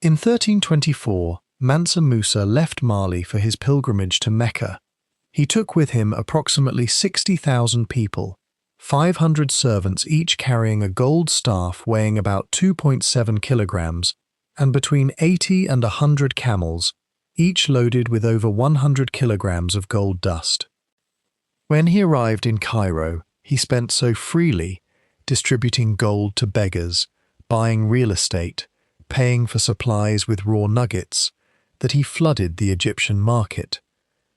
In 1324, Mansa Musa left Mali for his pilgrimage to Mecca. He took with him approximately 60,000 people, 500 servants each carrying a gold staff weighing about 2.7 kilograms, and between 80 and 100 camels, each loaded with over 100 kilograms of gold dust. When he arrived in Cairo, he spent so freely, distributing gold to beggars, buying real estate, paying for supplies with raw nuggets, that he flooded the Egyptian market.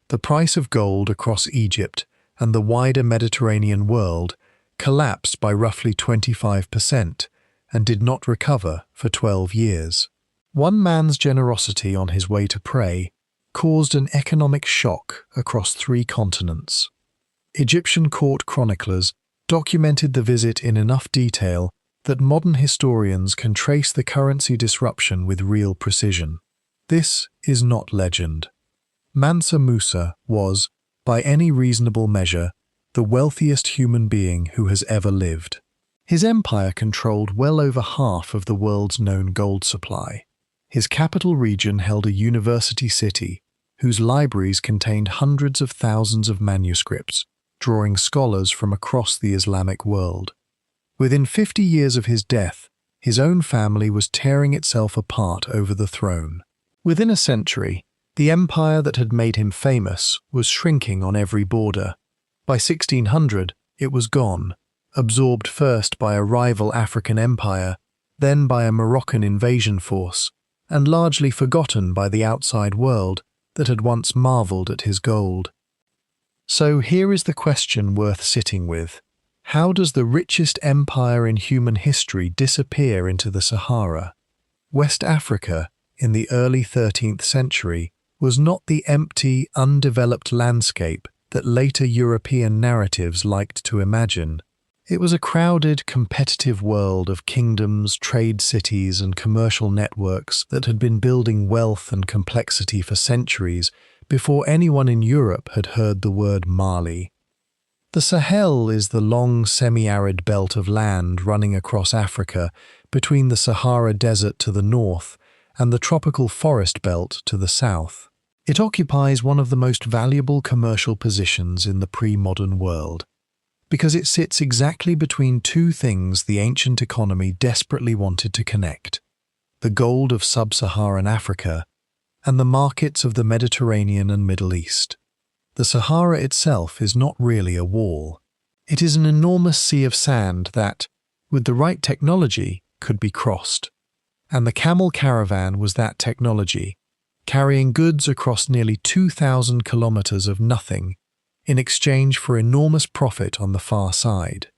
The price of gold across Egypt and the wider Mediterranean world collapsed by roughly 25% and did not recover for 12 years. One man's generosity on his way to pray caused an economic shock across 3 continents. Egyptian court chroniclers documented the visit in enough detail that modern historians can trace the currency disruption with real precision. This is not legend. Mansa Musa was, by any reasonable measure, the wealthiest human being who has ever lived. His empire controlled well over half of the world's known gold supply. His capital region held a university city whose libraries contained hundreds of thousands of manuscripts, drawing scholars from across the Islamic world. Within 50 years of his death, his own family was tearing itself apart over the throne. Within a century, the empire that had made him famous was shrinking on every border. By 1600, it was gone, absorbed first by a rival African empire, then by a Moroccan invasion force, and largely forgotten by the outside world that had once marveled at his gold. So here is the question worth sitting with. How does the richest empire in human history disappear into the Sahara? West Africa, in the early 13th century, was not the empty, undeveloped landscape that later European narratives liked to imagine. It was a crowded, competitive world of kingdoms, trade cities, and commercial networks that had been building wealth and complexity for centuries before anyone in Europe had heard the word Mali. The Sahel is the long semi-arid belt of land running across Africa between the Sahara Desert to the north and the tropical forest belt to the south. It occupies one of the most valuable commercial positions in the pre-modern world, because it sits exactly between 2 things the ancient economy desperately wanted to connect: the gold of sub-Saharan Africa and the markets of the Mediterranean and Middle East. The Sahara itself is not really a wall. It is an enormous sea of sand that, with the right technology, could be crossed. And the camel caravan was that technology, carrying goods across nearly 2,000 kilometers of nothing, in exchange for enormous profit on the far side.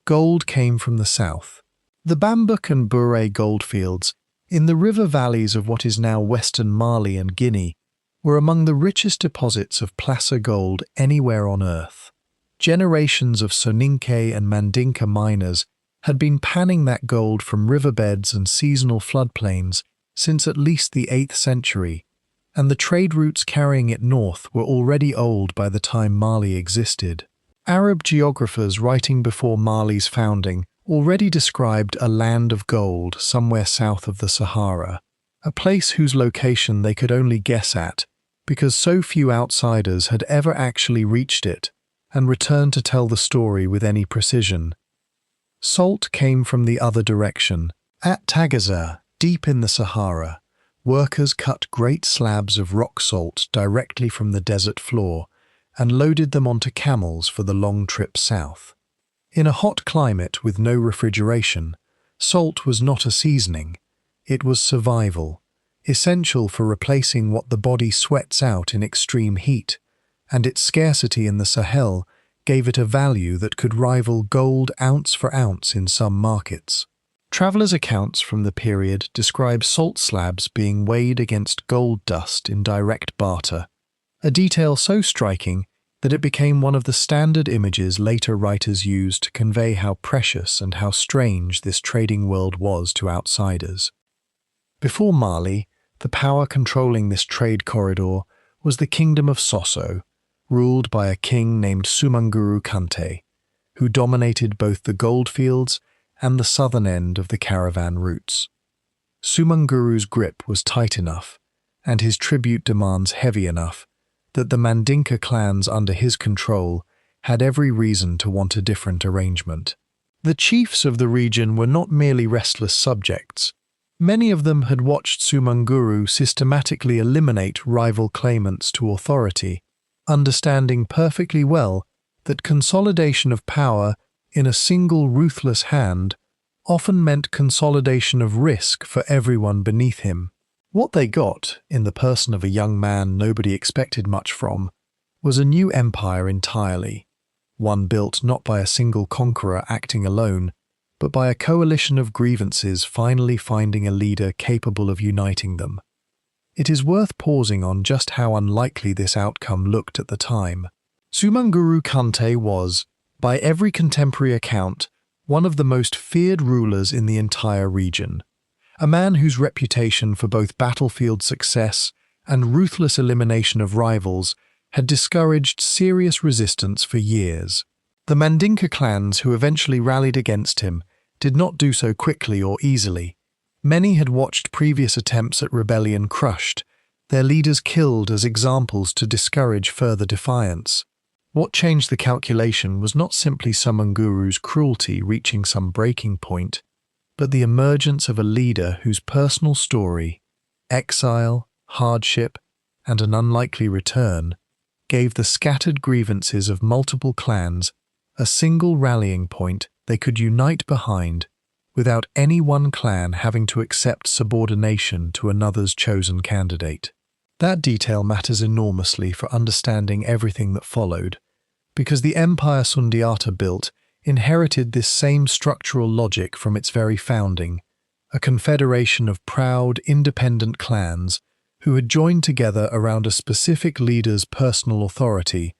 Gold came from the south. The Bambouk and Bure goldfields, in the river valleys of what is now western Mali and Guinea, were among the richest deposits of placer gold anywhere on Earth. Generations of Soninke and Mandinka miners had been panning that gold from riverbeds and seasonal floodplains since at least the 8th century, and the trade routes carrying it north were already old by the time Mali existed. Arab geographers writing before Mali's founding already described a land of gold somewhere south of the Sahara, a place whose location they could only guess at, because so few outsiders had ever actually reached it and returned to tell the story with any precision. Salt came from the other direction. At Tagaza, deep in the Sahara, workers cut great slabs of rock salt directly from the desert floor and loaded them onto camels for the long trip south. In a hot climate with no refrigeration, salt was not a seasoning, it was survival, essential for replacing what the body sweats out in extreme heat, and its scarcity in the Sahel gave it a value that could rival gold ounce for ounce in some markets. Travelers' accounts from the period describe salt slabs being weighed against gold dust in direct barter, a detail so striking that it became one of the standard images later writers used to convey how precious and how strange this trading world was to outsiders. Before Mali, the power controlling this trade corridor was the kingdom of Sosso, ruled by a king named Sumanguru Kante, who dominated both the goldfields and the southern end of the caravan routes. Sumanguru's grip was tight enough, and his tribute demands heavy enough, that the Mandinka clans under his control had every reason to want a different arrangement. The chiefs of the region were not merely restless subjects. Many of them had watched Sumanguru systematically eliminate rival claimants to authority, understanding perfectly well that consolidation of power in a single ruthless hand often meant consolidation of risk for everyone beneath him. What they got, in the person of a young man nobody expected much from, was a new empire entirely, one built not by a single conqueror acting alone, but by a coalition of grievances finally finding a leader capable of uniting them. It is worth pausing on just how unlikely this outcome looked at the time. Sumanguru Kante was, by every contemporary account, one of the most feared rulers in the entire region, a man whose reputation for both battlefield success and ruthless elimination of rivals had discouraged serious resistance for years. The Mandinka clans who eventually rallied against him did not do so quickly or easily. Many had watched previous attempts at rebellion crushed, their leaders killed as examples to discourage further defiance. What changed the calculation was not simply Sumanguru's cruelty reaching some breaking point, but the emergence of a leader whose personal story, exile, hardship, and an unlikely return, gave the scattered grievances of multiple clans a single rallying point they could unite behind without any one clan having to accept subordination to another's chosen candidate. That detail matters enormously for understanding everything that followed, because the empire Sundiata built inherited this same structural logic from its very founding, a confederation of proud, independent clans who had joined together around a specific leader's personal authority,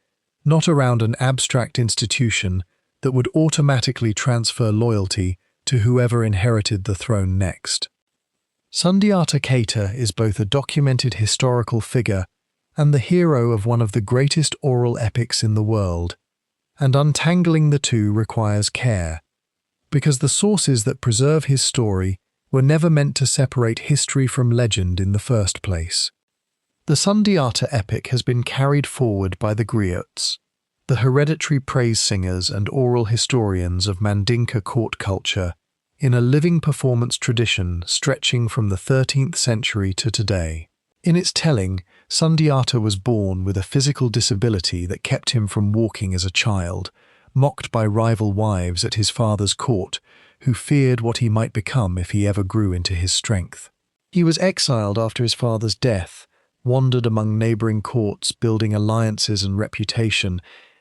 not around an abstract institution that would automatically transfer loyalty to whoever inherited the throne next. Sundiata Keita is both a documented historical figure and the hero of one of the greatest oral epics in the world, and untangling the two requires care, because the sources that preserve his story were never meant to separate history from legend in the first place. The Sundiata epic has been carried forward by the griots, the hereditary praise singers and oral historians of Mandinka court culture, in a living performance tradition stretching from the 13th century to today. In its telling, Sundiata was born with a physical disability that kept him from walking as a child, mocked by rival wives at his father's court, who feared what he might become if he ever grew into his strength. He was exiled after his father's death, wandered among neighboring courts building alliances and reputation,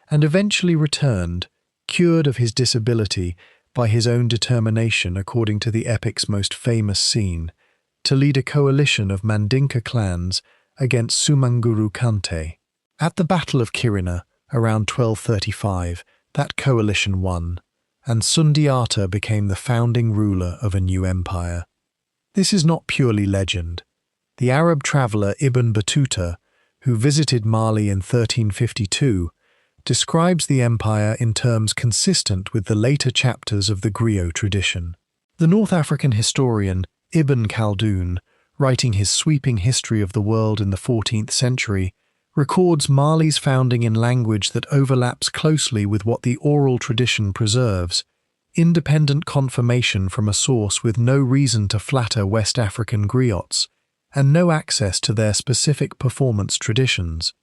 and eventually returned, cured of his disability by his own determination according to the epic's most famous scene, to lead a coalition of Mandinka clans against Sumanguru Kante. At the Battle of Kirina, around 1235, that coalition won, and Sundiata became the founding ruler of a new empire. This is not purely legend. The Arab traveller Ibn Battuta, who visited Mali in 1352, describes the empire in terms consistent with the later chapters of the griot tradition. The North African historian Ibn Khaldun, writing his sweeping history of the world in the 14th century, records Mali's founding in language that overlaps closely with what the oral tradition preserves, independent confirmation from a source with no reason to flatter West African griots, and no access to their specific performance traditions.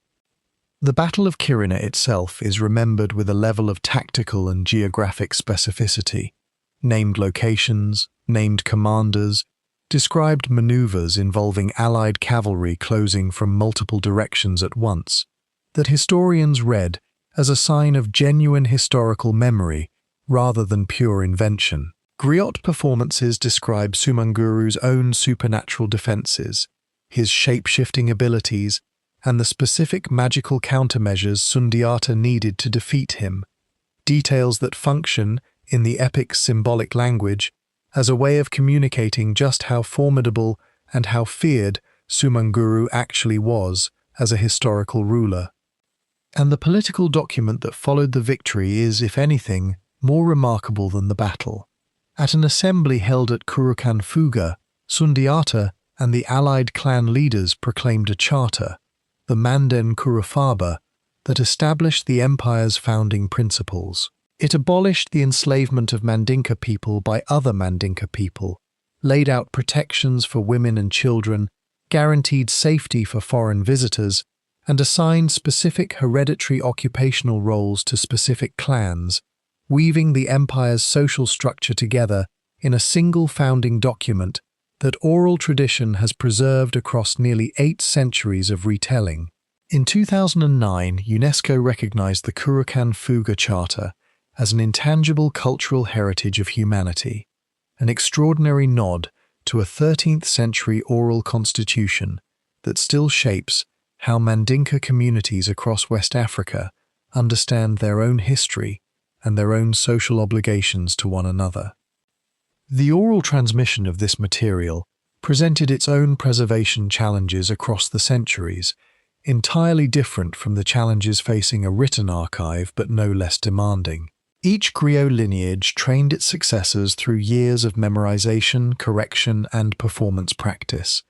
The Battle of Kirina itself is remembered with a level of tactical and geographic specificity, named locations, named commanders, described maneuvers involving Allied cavalry closing from multiple directions at once, that historians read as a sign of genuine historical memory rather than pure invention. Griot performances describe Sumanguru's own supernatural defences, his shape-shifting abilities, and the specific magical countermeasures Sundiata needed to defeat him, details that function, in the epic's symbolic language, as a way of communicating just how formidable and how feared Sumanguru actually was as a historical ruler. And the political document that followed the victory is, if anything, more remarkable than the battle. At an assembly held at Kurukan Fuga, Sundiata and the allied clan leaders proclaimed a charter, the Manden Kurufaba, that established the empire's founding principles. It abolished the enslavement of Mandinka people by other Mandinka people, laid out protections for women and children, guaranteed safety for foreign visitors, and assigned specific hereditary occupational roles to specific clans, weaving the empire's social structure together in a single founding document that oral tradition has preserved across nearly 8 centuries of retelling. In 2009, UNESCO recognized the Kurukan Fuga Charter as an intangible cultural heritage of humanity, an extraordinary nod to a 13th century oral constitution that still shapes how Mandinka communities across West Africa understand their own history and their own social obligations to one another. The oral transmission of this material presented its own preservation challenges across the centuries, entirely different from the challenges facing a written archive but no less demanding. Each griot lineage trained its successors through years of memorization, correction, and performance practice,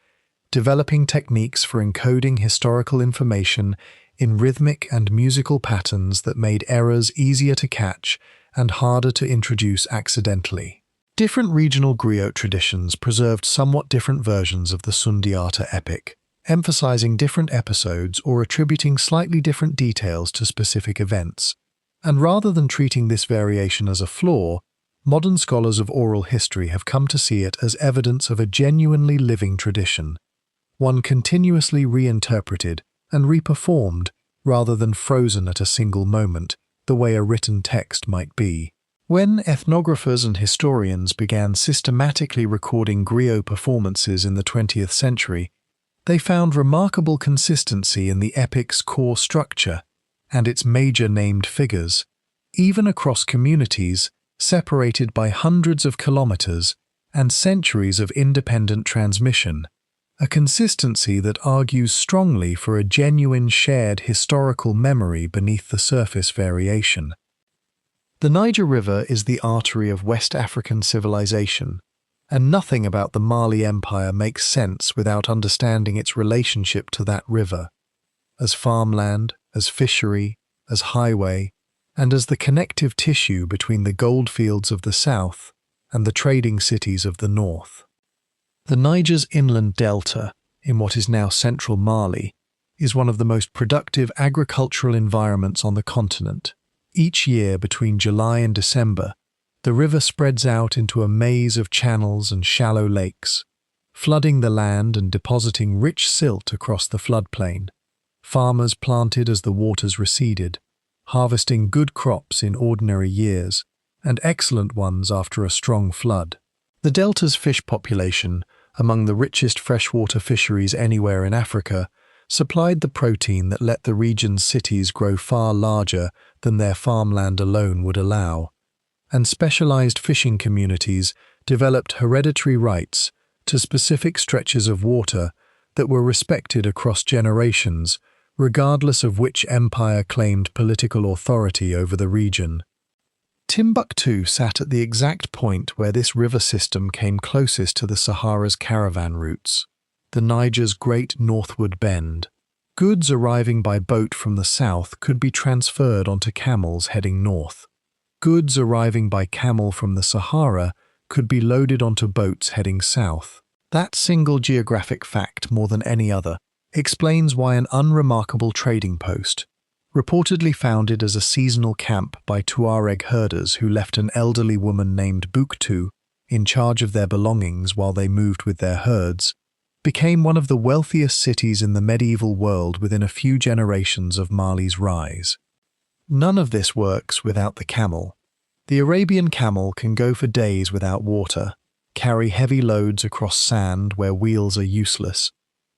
developing techniques for encoding historical information in rhythmic and musical patterns that made errors easier to catch and harder to introduce accidentally. Different regional griot traditions preserved somewhat different versions of the Sundiata epic, emphasizing different episodes or attributing slightly different details to specific events. And rather than treating this variation as a flaw, modern scholars of oral history have come to see it as evidence of a genuinely living tradition, one continuously reinterpreted and reperformed rather than frozen at a single moment, the way a written text might be. When ethnographers and historians began systematically recording griot performances in the 20th century, they found remarkable consistency in the epic's core structure and its major named figures, even across communities separated by hundreds of kilometers and centuries of independent transmission, a consistency that argues strongly for a genuine shared historical memory beneath the surface variation. The Niger River is the artery of West African civilization, and nothing about the Mali Empire makes sense without understanding its relationship to that river, as farmland, as fishery, as highway, and as the connective tissue between the goldfields of the south and the trading cities of the north. The Niger's inland delta, in what is now central Mali, is one of the most productive agricultural environments on the continent. Each year between July and December, the river spreads out into a maze of channels and shallow lakes, flooding the land and depositing rich silt across the floodplain. Farmers planted as the waters receded, harvesting good crops in ordinary years and excellent ones after a strong flood. The delta's fish population, among the richest freshwater fisheries anywhere in Africa, supplied the protein that let the region's cities grow far larger than their farmland alone would allow, and specialized fishing communities developed hereditary rights to specific stretches of water that were respected across generations, regardless of which empire claimed political authority over the region. Timbuktu sat at the exact point where this river system came closest to the Sahara's caravan routes, the Niger's great northward bend. Goods arriving by boat from the south could be transferred onto camels heading north. Goods arriving by camel from the Sahara could be loaded onto boats heading south. That single geographic fact, more than any other, explains why an unremarkable trading post, reportedly founded as a seasonal camp by Tuareg herders who left an elderly woman named Buktu in charge of their belongings while they moved with their herds, became one of the wealthiest cities in the medieval world within a few generations of Mali's rise. None of this works without the camel. The Arabian camel can go for days without water, carry heavy loads across sand where wheels are useless,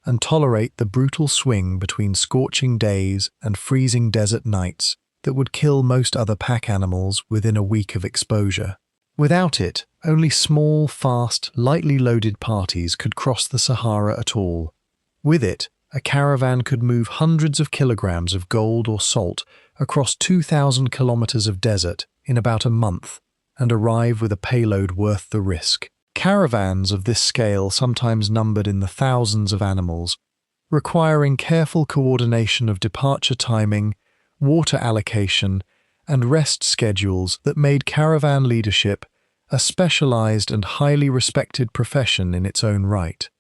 and tolerate the brutal swing between scorching days and freezing desert nights that would kill most other pack animals within a week of exposure. Without it, only small, fast, lightly loaded parties could cross the Sahara at all. With it, a caravan could move hundreds of kilograms of gold or salt across 2,000 kilometers of desert in about a month and arrive with a payload worth the risk. Caravans of this scale sometimes numbered in the thousands of animals, requiring careful coordination of departure timing, water allocation, and rest schedules that made caravan leadership a specialized and highly respected profession in its own right.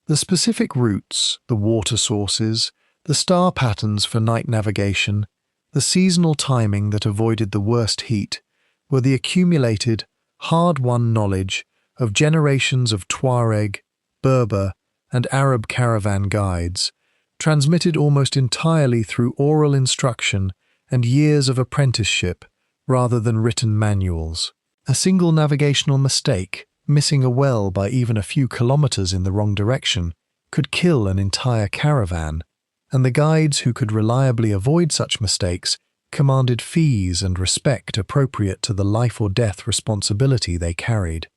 The specific routes, the water sources, the star patterns for night navigation, the seasonal timing that avoided the worst heat, were the accumulated, hard-won knowledge of generations of Tuareg, Berber, and Arab caravan guides, transmitted almost entirely through oral instruction and years of apprenticeship rather than written manuals. A single navigational mistake, missing a well by even a few kilometers in the wrong direction, could kill an entire caravan, and the guides who could reliably avoid such mistakes commanded fees and respect appropriate to the life or death responsibility they carried.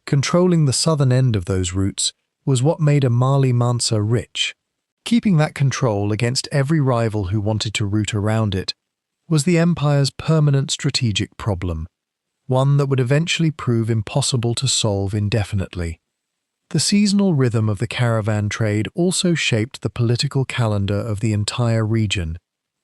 Controlling the southern end of those routes was what made a Mali Mansa rich. Keeping that control against every rival who wanted to route around it was the empire's permanent strategic problem, one that would eventually prove impossible to solve indefinitely. The seasonal rhythm of the caravan trade also shaped the political calendar of the entire region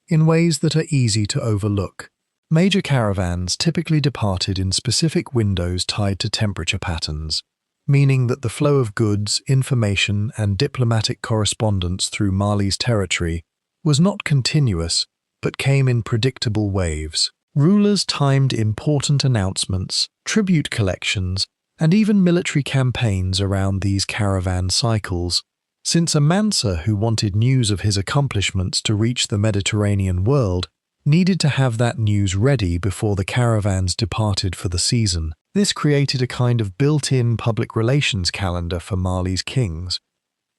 in ways that are easy to overlook. Major caravans typically departed in specific windows tied to temperature patterns, meaning that the flow of goods, information, and diplomatic correspondence through Mali's territory was not continuous but came in predictable waves. Rulers timed important announcements, tribute collections, and even military campaigns around these caravan cycles, since a Mansa who wanted news of his accomplishments to reach the Mediterranean world needed to have that news ready before the caravans departed for the season. This created a kind of built-in public relations calendar for Mali's kings,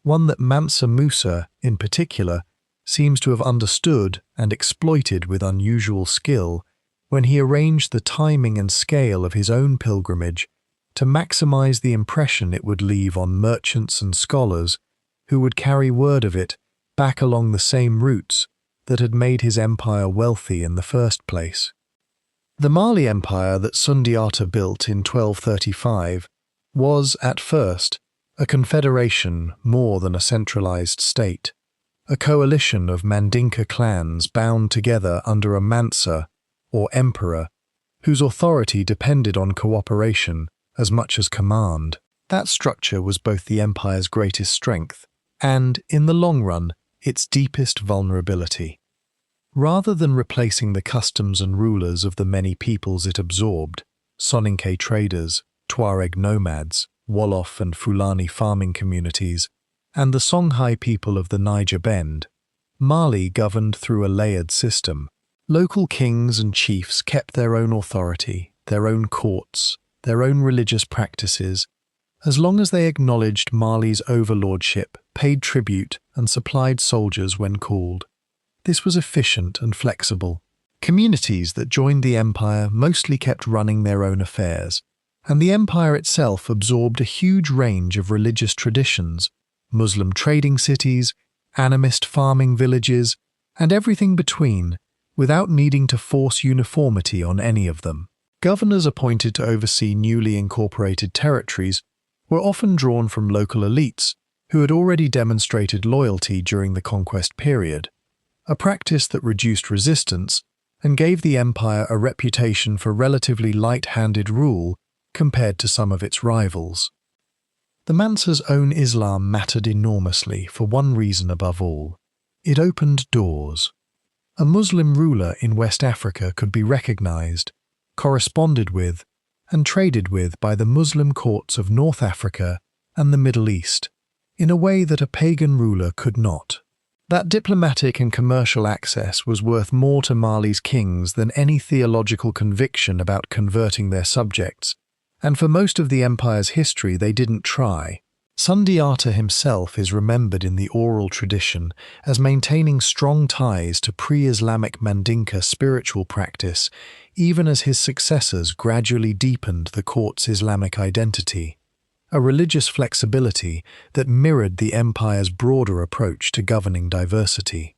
one that Mansa Musa, in particular, seems to have understood and exploited with unusual skill when he arranged the timing and scale of his own pilgrimage to maximize the impression it would leave on merchants and scholars who would carry word of it back along the same routes that had made his empire wealthy in the first place. The Mali Empire that Sundiata built in 1235 was, at first, a confederation more than a centralized state, a coalition of Mandinka clans bound together under a Mansa, or emperor, whose authority depended on cooperation as much as command. That structure was both the empire's greatest strength and, in the long run, its deepest vulnerability. Rather than replacing the customs and rulers of the many peoples it absorbed, Soninke traders, Tuareg nomads, Wolof and Fulani farming communities, and the Songhai people of the Niger Bend, Mali governed through a layered system. Local kings and chiefs kept their own authority, their own courts, their own religious practices, as long as they acknowledged Mali's overlordship, paid tribute, and supplied soldiers when called. This was efficient and flexible. Communities that joined the empire mostly kept running their own affairs, and the empire itself absorbed a huge range of religious traditions, Muslim trading cities, animist farming villages, and everything between, without needing to force uniformity on any of them. Governors appointed to oversee newly incorporated territories were often drawn from local elites who had already demonstrated loyalty during the conquest period, a practice that reduced resistance and gave the empire a reputation for relatively light-handed rule compared to some of its rivals. The Mansa's own Islam mattered enormously for one reason above all. It opened doors. A Muslim ruler in West Africa could be recognized, corresponded with, and traded with by the Muslim courts of North Africa and the Middle East, in a way that a pagan ruler could not. That diplomatic and commercial access was worth more to Mali's kings than any theological conviction about converting their subjects, and for most of the empire's history they didn't try. Sundiata himself is remembered in the oral tradition as maintaining strong ties to pre-Islamic Mandinka spiritual practice, even as his successors gradually deepened the court's Islamic identity, a religious flexibility that mirrored the empire's broader approach to governing diversity.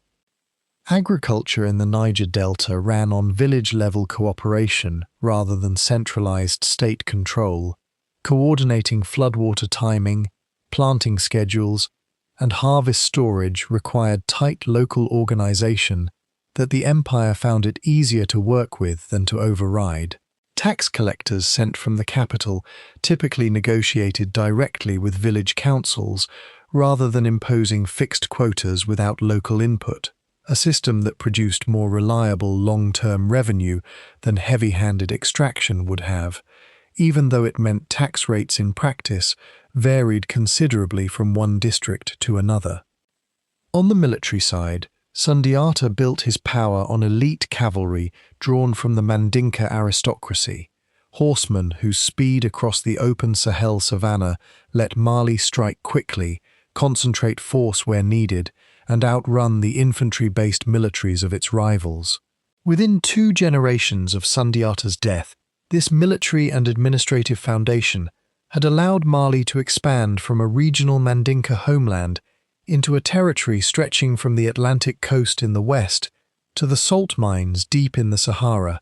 Agriculture in the Niger Delta ran on village-level cooperation rather than centralized state control, Coordinating floodwater timing, planting schedules, and harvest storage required tight local organization that the empire found it easier to work with than to override. Tax collectors sent from the capital typically negotiated directly with village councils rather than imposing fixed quotas without local input, a system that produced more reliable long-term revenue than heavy-handed extraction would have, even though it meant tax rates in practice varied considerably from one district to another. On the military side, Sundiata built his power on elite cavalry drawn from the Mandinka aristocracy, horsemen whose speed across the open Sahel savanna let Mali strike quickly, concentrate force where needed, and outrun the infantry-based militaries of its rivals. Within 2 generations of Sundiata's death, this military and administrative foundation had allowed Mali to expand from a regional Mandinka homeland into a territory stretching from the Atlantic coast in the west to the salt mines deep in the Sahara,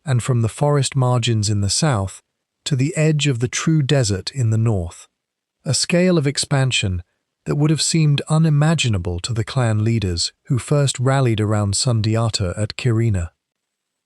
and from the forest margins in the south to the edge of the true desert in the north, a scale of expansion that would have seemed unimaginable to the clan leaders who first rallied around Sundiata at Kirina.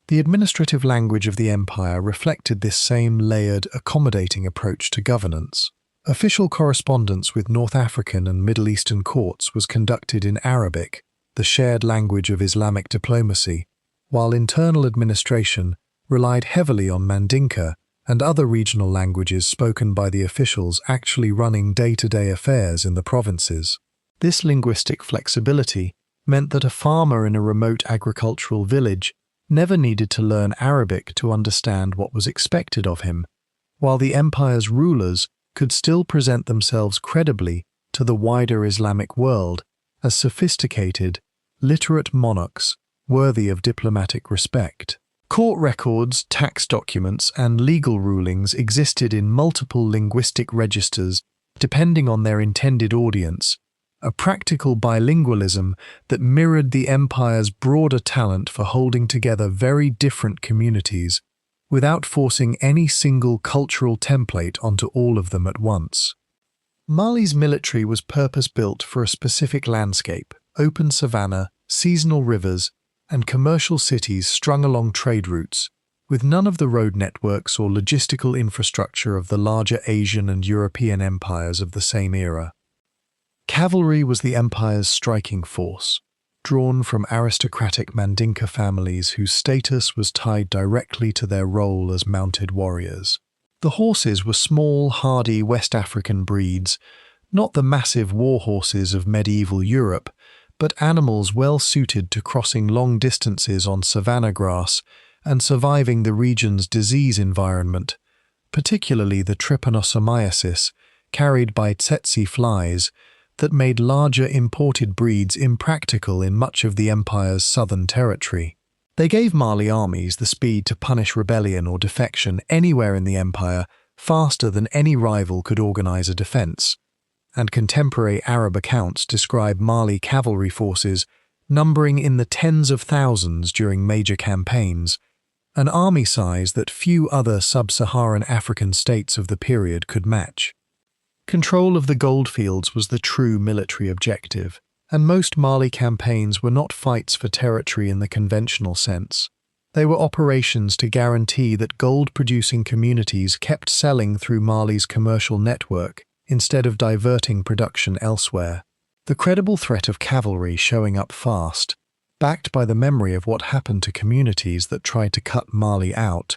The administrative language of the empire reflected this same layered, accommodating approach to governance. Official correspondence with North African and Middle Eastern courts was conducted in Arabic, the shared language of Islamic diplomacy, while internal administration relied heavily on Mandinka and other regional languages spoken by the officials actually running day-to-day affairs in the provinces. This linguistic flexibility meant that a farmer in a remote agricultural village never needed to learn Arabic to understand what was expected of him, while the empire's rulers could still present themselves credibly to the wider Islamic world as sophisticated, literate monarchs worthy of diplomatic respect. Court records, tax documents, and legal rulings existed in multiple linguistic registers depending on their intended audience, a practical bilingualism that mirrored the empire's broader talent for holding together very different communities without forcing any single cultural template onto all of them at once. Mali's military was purpose-built for a specific landscape, open savanna, seasonal rivers, and commercial cities strung along trade routes, with none of the road networks or logistical infrastructure of the larger Asian and European empires of the same era. Cavalry was the empire's striking force, drawn from aristocratic Mandinka families whose status was tied directly to their role as mounted warriors. The horses were small, hardy West African breeds, not the massive war horses of medieval Europe, but animals well suited to crossing long distances on savanna grass and surviving the region's disease environment, particularly the trypanosomiasis carried by tsetse flies that made larger imported breeds impractical in much of the empire's southern territory. They gave Mali armies the speed to punish rebellion or defection anywhere in the empire faster than any rival could organize a defense, and contemporary Arab accounts describe Mali cavalry forces numbering in the tens of thousands during major campaigns, an army size that few other sub-Saharan African states of the period could match. Control of the goldfields was the true military objective, and most Mali campaigns were not fights for territory in the conventional sense. They were operations to guarantee that gold-producing communities kept selling through Mali's commercial network instead of diverting production elsewhere. The credible threat of cavalry showing up fast, backed by the memory of what happened to communities that tried to cut Mali out,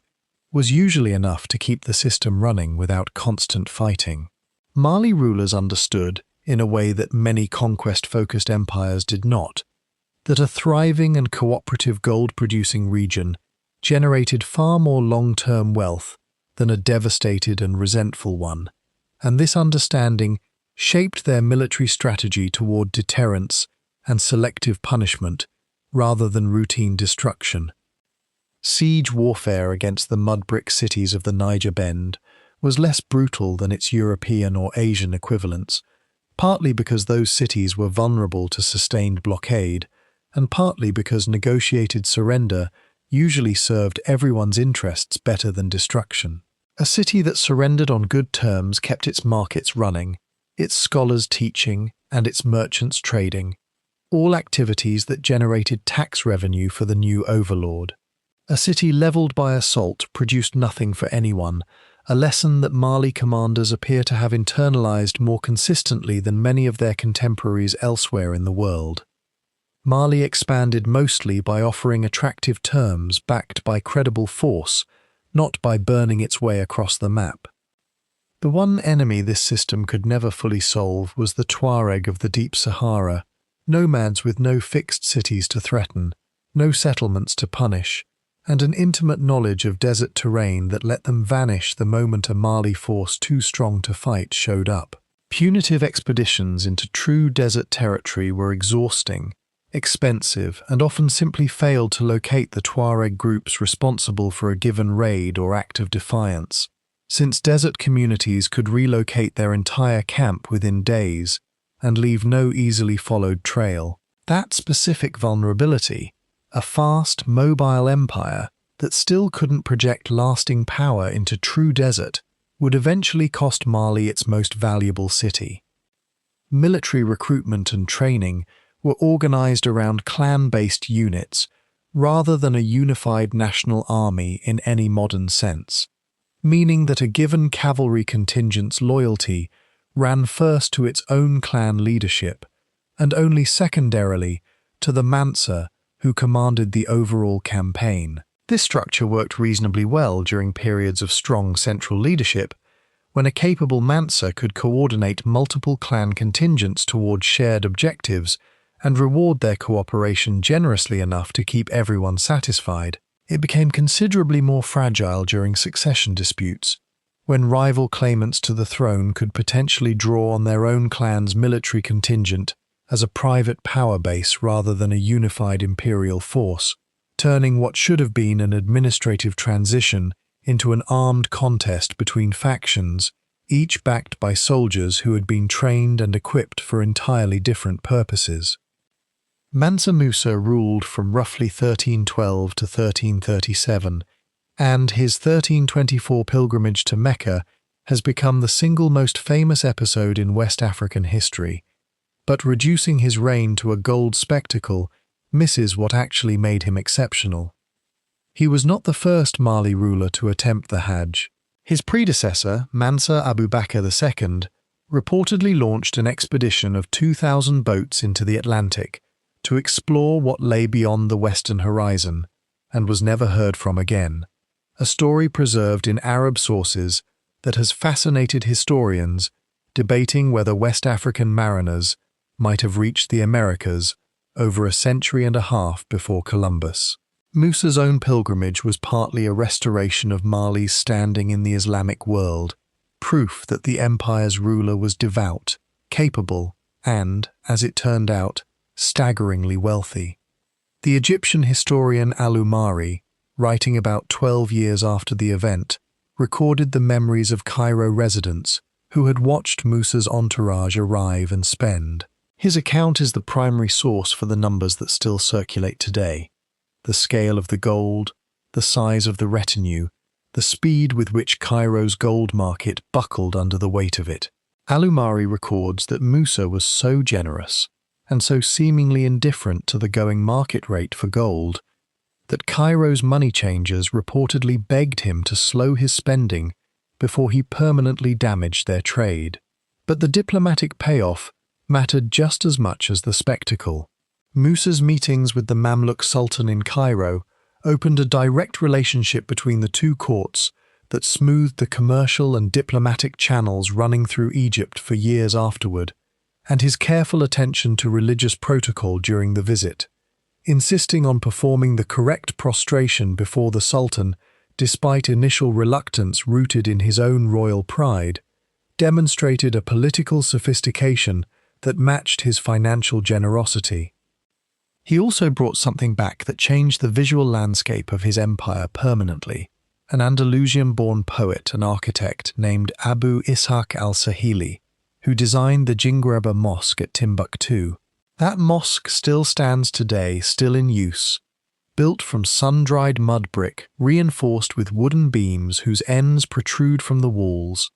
was usually enough to keep the system running without constant fighting. Mali rulers understood, in a way that many conquest-focused empires did not, that a thriving and cooperative gold-producing region generated far more long-term wealth than a devastated and resentful one, and this understanding shaped their military strategy toward deterrence and selective punishment rather than routine destruction. Siege warfare against the mud-brick cities of the Niger Bend was less brutal than its European or Asian equivalents, partly because those cities were vulnerable to sustained blockade, and partly because negotiated surrender usually served everyone's interests better than destruction. A city that surrendered on good terms kept its markets running, its scholars teaching, and its merchants trading, all activities that generated tax revenue for the new overlord. A city leveled by assault produced nothing for anyone, a lesson that Mali commanders appear to have internalized more consistently than many of their contemporaries elsewhere in the world. Mali expanded mostly by offering attractive terms backed by credible force, not by burning its way across the map. The one enemy this system could never fully solve was the Tuareg of the deep Sahara, nomads with no fixed cities to threaten, no settlements to punish, and an intimate knowledge of desert terrain that let them vanish the moment a Mali force too strong to fight showed up. Punitive expeditions into true desert territory were exhausting, expensive, and often simply failed to locate the Tuareg groups responsible for a given raid or act of defiance, since desert communities could relocate their entire camp within days and leave no easily followed trail. That specific vulnerability, a fast, mobile empire that still couldn't project lasting power into true desert, would eventually cost Mali its most valuable city. Military recruitment and training were organized around clan-based units rather than a unified national army in any modern sense, meaning that a given cavalry contingent's loyalty ran first to its own clan leadership and only secondarily to the Mansa who commanded the overall campaign. This structure worked reasonably well during periods of strong central leadership, when a capable Mansa could coordinate multiple clan contingents towards shared objectives and reward their cooperation generously enough to keep everyone satisfied. It became considerably more fragile during succession disputes, when rival claimants to the throne could potentially draw on their own clan's military contingent as a private power base rather than a unified imperial force, turning what should have been an administrative transition into an armed contest between factions, each backed by soldiers who had been trained and equipped for entirely different purposes. Mansa Musa ruled from roughly 1312 to 1337, and his 1324 pilgrimage to Mecca has become the single most famous episode in West African history. But reducing his reign to a gold spectacle misses what actually made him exceptional. He was not the first Mali ruler to attempt the Hajj. His predecessor, Mansa Abu Bakr II, reportedly launched an expedition of 2,000 boats into the Atlantic to explore what lay beyond the western horizon, and was never heard from again, a story preserved in Arab sources that has fascinated historians, debating whether West African mariners might have reached the Americas over a century and a half before Columbus. Musa's own pilgrimage was partly a restoration of Mali's standing in the Islamic world, proof that the empire's ruler was devout, capable, and, as it turned out, staggeringly wealthy. The Egyptian historian Al-Umari, writing about 12 years after the event, recorded the memories of Cairo residents who had watched Musa's entourage arrive and spend. His account is the primary source for the numbers that still circulate today. The scale of the gold, the size of the retinue, the speed with which Cairo's gold market buckled under the weight of it. Al-Umari records that Musa was so generous and so seemingly indifferent to the going market rate for gold that Cairo's money changers reportedly begged him to slow his spending before he permanently damaged their trade. But the diplomatic payoff mattered just as much as the spectacle. Musa's meetings with the Mamluk Sultan in Cairo opened a direct relationship between the two courts that smoothed the commercial and diplomatic channels running through Egypt for years afterward, and his careful attention to religious protocol during the visit, insisting on performing the correct prostration before the Sultan despite initial reluctance rooted in his own royal pride, demonstrated a political sophistication that matched his financial generosity. He also brought something back that changed the visual landscape of his empire permanently, an Andalusian-born poet and architect named Abu Ishaq al-Sahili, who designed the Jingreba Mosque at Timbuktu. That mosque still stands today, still in use, built from sun-dried mud brick, reinforced with wooden beams whose ends protrude from the walls,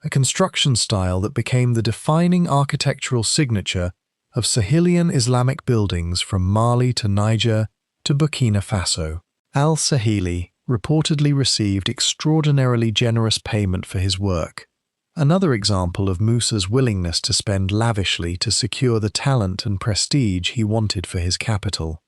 a construction style that became the defining architectural signature of Sahelian Islamic buildings from Mali to Niger to Burkina Faso. Al-Sahili reportedly received extraordinarily generous payment for his work, another example of Musa's willingness to spend lavishly to secure the talent and prestige he wanted for his capital.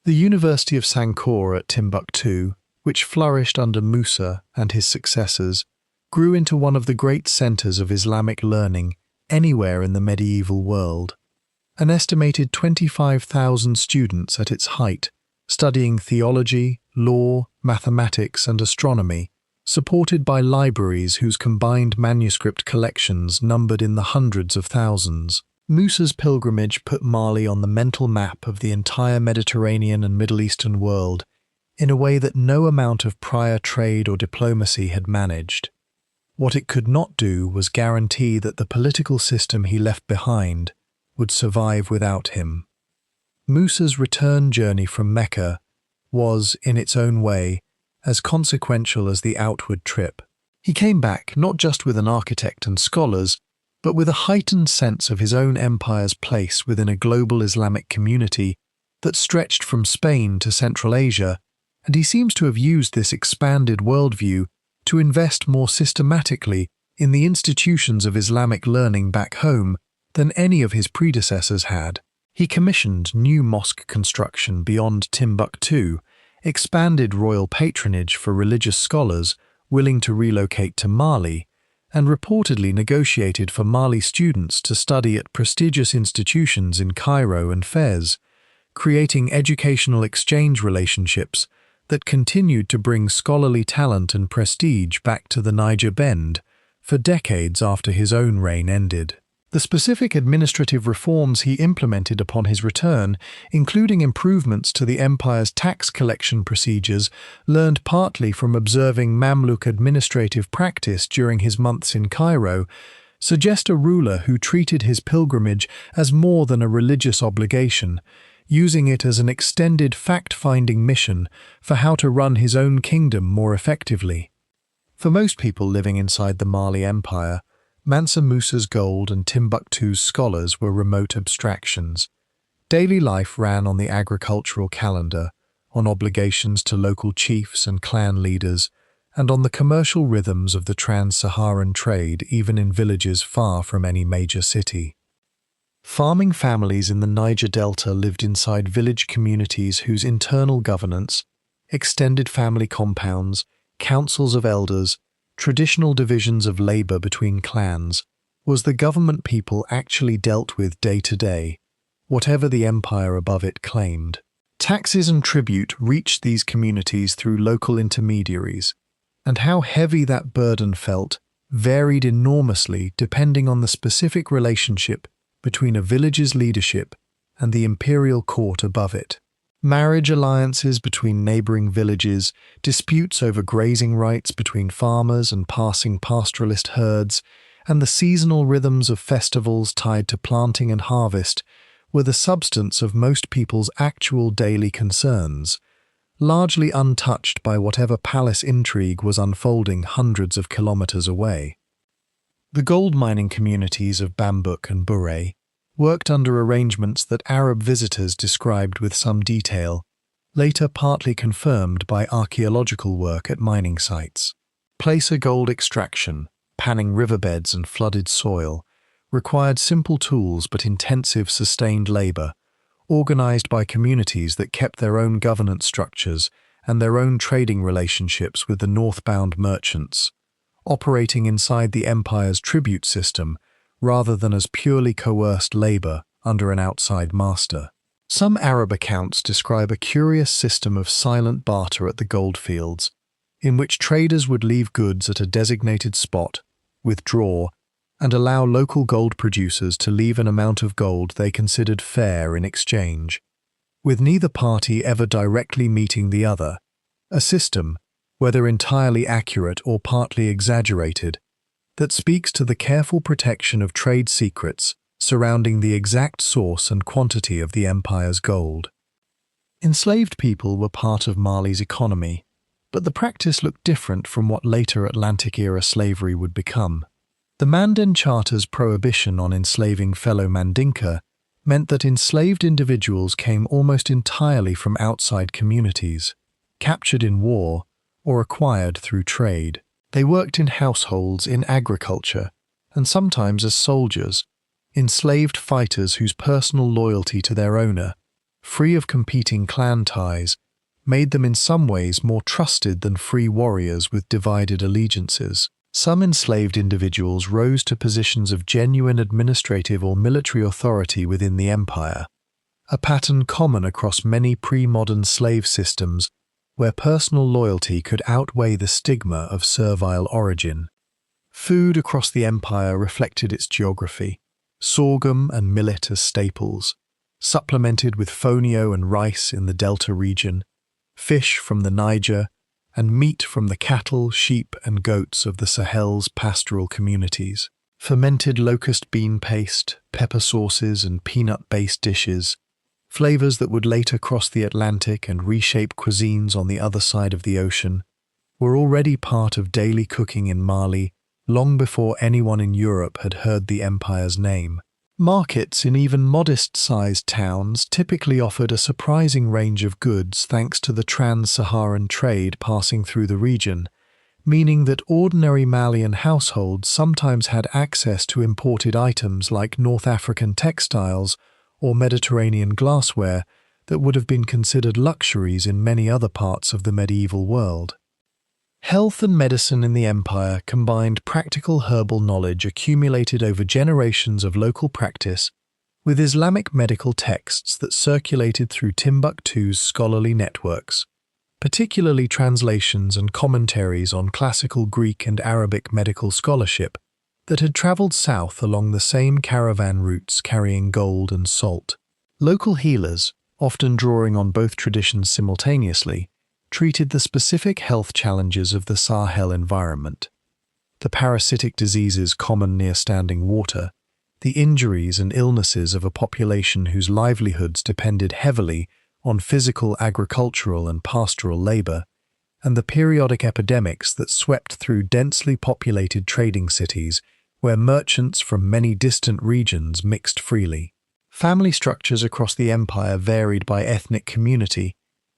The University of Sankore at Timbuktu, which flourished under Musa and his successors, grew into one of the great centers of Islamic learning anywhere in the medieval world. An estimated 25,000 students at its height, studying theology, law, mathematics, and astronomy, supported by libraries whose combined manuscript collections numbered in the hundreds of thousands. Musa's pilgrimage put Mali on the mental map of the entire Mediterranean and Middle Eastern world in a way that no amount of prior trade or diplomacy had managed. What it could not do was guarantee that the political system he left behind would survive without him. Musa's return journey from Mecca was, in its own way, as consequential as the outward trip. He came back not just with an architect and scholars, but with a heightened sense of his own empire's place within a global Islamic community that stretched from Spain to Central Asia, and he seems to have used this expanded worldview to invest more systematically in the institutions of Islamic learning back home than any of his predecessors had. He commissioned new mosque construction beyond Timbuktu, expanded royal patronage for religious scholars willing to relocate to Mali, and reportedly negotiated for Mali students to study at prestigious institutions in Cairo and Fez, creating educational exchange relationships that continued to bring scholarly talent and prestige back to the Niger Bend for decades after his own reign ended. The specific administrative reforms he implemented upon his return, including improvements to the empire's tax collection procedures, learned partly from observing Mamluk administrative practice during his months in Cairo, suggest a ruler who treated his pilgrimage as more than a religious obligation, using it as an extended fact-finding mission for how to run his own kingdom more effectively. For most people living inside the Mali Empire, Mansa Musa's gold and Timbuktu's scholars were remote abstractions. Daily life ran on the agricultural calendar, on obligations to local chiefs and clan leaders, and on the commercial rhythms of the Trans-Saharan trade even in villages far from any major city. Farming families in the Niger Delta lived inside village communities whose internal governance, extended family compounds, councils of elders, traditional divisions of labor between clans, was the government people actually dealt with day to day, whatever the empire above it claimed. Taxes and tribute reached these communities through local intermediaries, and how heavy that burden felt varied enormously depending on the specific relationship between a village's leadership and the imperial court above it. Marriage alliances between neighboring villages, disputes over grazing rights between farmers and passing pastoralist herds, and the seasonal rhythms of festivals tied to planting and harvest were the substance of most people's actual daily concerns, largely untouched by whatever palace intrigue was unfolding hundreds of kilometers away. The gold mining communities of Bambouk and Bure worked under arrangements that Arab visitors described with some detail, later partly confirmed by archaeological work at mining sites. Placer gold extraction, panning riverbeds and flooded soil, required simple tools but intensive sustained labor, organized by communities that kept their own governance structures and their own trading relationships with the northbound merchants, operating inside the empire's tribute system rather than as purely coerced labor under an outside master. Some Arab accounts describe a curious system of silent barter at the goldfields, in which traders would leave goods at a designated spot, withdraw, and allow local gold producers to leave an amount of gold they considered fair in exchange, with neither party ever directly meeting the other, a system, whether entirely accurate or partly exaggerated, that speaks to the careful protection of trade secrets surrounding the exact source and quantity of the empire's gold. Enslaved people were part of Mali's economy, but the practice looked different from what later Atlantic-era slavery would become. The Mandan Charter's prohibition on enslaving fellow Mandinka meant that enslaved individuals came almost entirely from outside communities, captured in war or acquired through trade. They worked in households, in agriculture, and sometimes as soldiers, enslaved fighters whose personal loyalty to their owner, free of competing clan ties, made them in some ways more trusted than free warriors with divided allegiances. Some enslaved individuals rose to positions of genuine administrative or military authority within the empire, a pattern common across many pre-modern slave systems where personal loyalty could outweigh the stigma of servile origin. Food across the empire reflected its geography, sorghum and millet as staples, supplemented with fonio and rice in the Delta region, fish from the Niger, and meat from the cattle, sheep, and goats of the Sahel's pastoral communities. Fermented locust bean paste, pepper sauces, and peanut-based dishes, flavors that would later cross the Atlantic and reshape cuisines on the other side of the ocean, were already part of daily cooking in Mali long before anyone in Europe had heard the empire's name. Markets in even modest-sized towns typically offered a surprising range of goods thanks to the Trans-Saharan trade passing through the region, meaning that ordinary Malian households sometimes had access to imported items like North African textiles or Mediterranean glassware that would have been considered luxuries in many other parts of the medieval world. Health and medicine in the empire combined practical herbal knowledge accumulated over generations of local practice with Islamic medical texts that circulated through Timbuktu's scholarly networks, particularly translations and commentaries on classical Greek and Arabic medical scholarship that had traveled south along the same caravan routes carrying gold and salt. Local healers, often drawing on both traditions simultaneously, treated the specific health challenges of the Sahel environment. The parasitic diseases common near standing water, the injuries and illnesses of a population whose livelihoods depended heavily on physical, agricultural, and pastoral labor, and the periodic epidemics that swept through densely populated trading cities where merchants from many distant regions mixed freely. Family structures across the empire varied by ethnic community,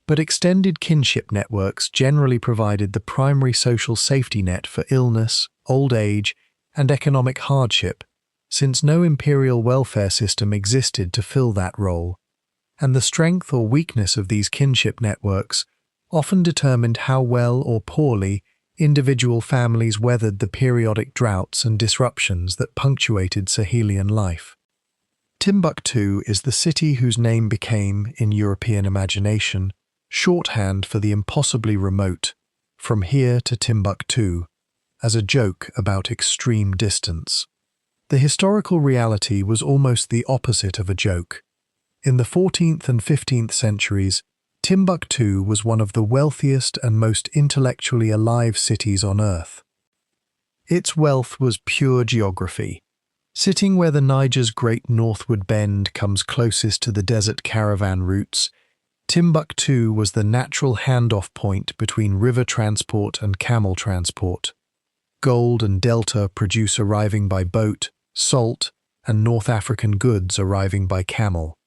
but extended kinship networks generally provided the primary social safety net for illness, old age, and economic hardship, since no imperial welfare system existed to fill that role, and the strength or weakness of these kinship networks often determined how well or poorly individual families weathered the periodic droughts and disruptions that punctuated Sahelian life. Timbuktu is the city whose name became, in European imagination, shorthand for the impossibly remote, from here to Timbuktu, as a joke about extreme distance. The historical reality was almost the opposite of a joke. In the 14th and 15th centuries, Timbuktu was one of the wealthiest and most intellectually alive cities on earth. Its wealth was pure geography. Sitting where the Niger's great northward bend comes closest to the desert caravan routes, Timbuktu was the natural handoff point between river transport and camel transport. Gold and delta produce arriving by boat, salt, and North African goods arriving by camel,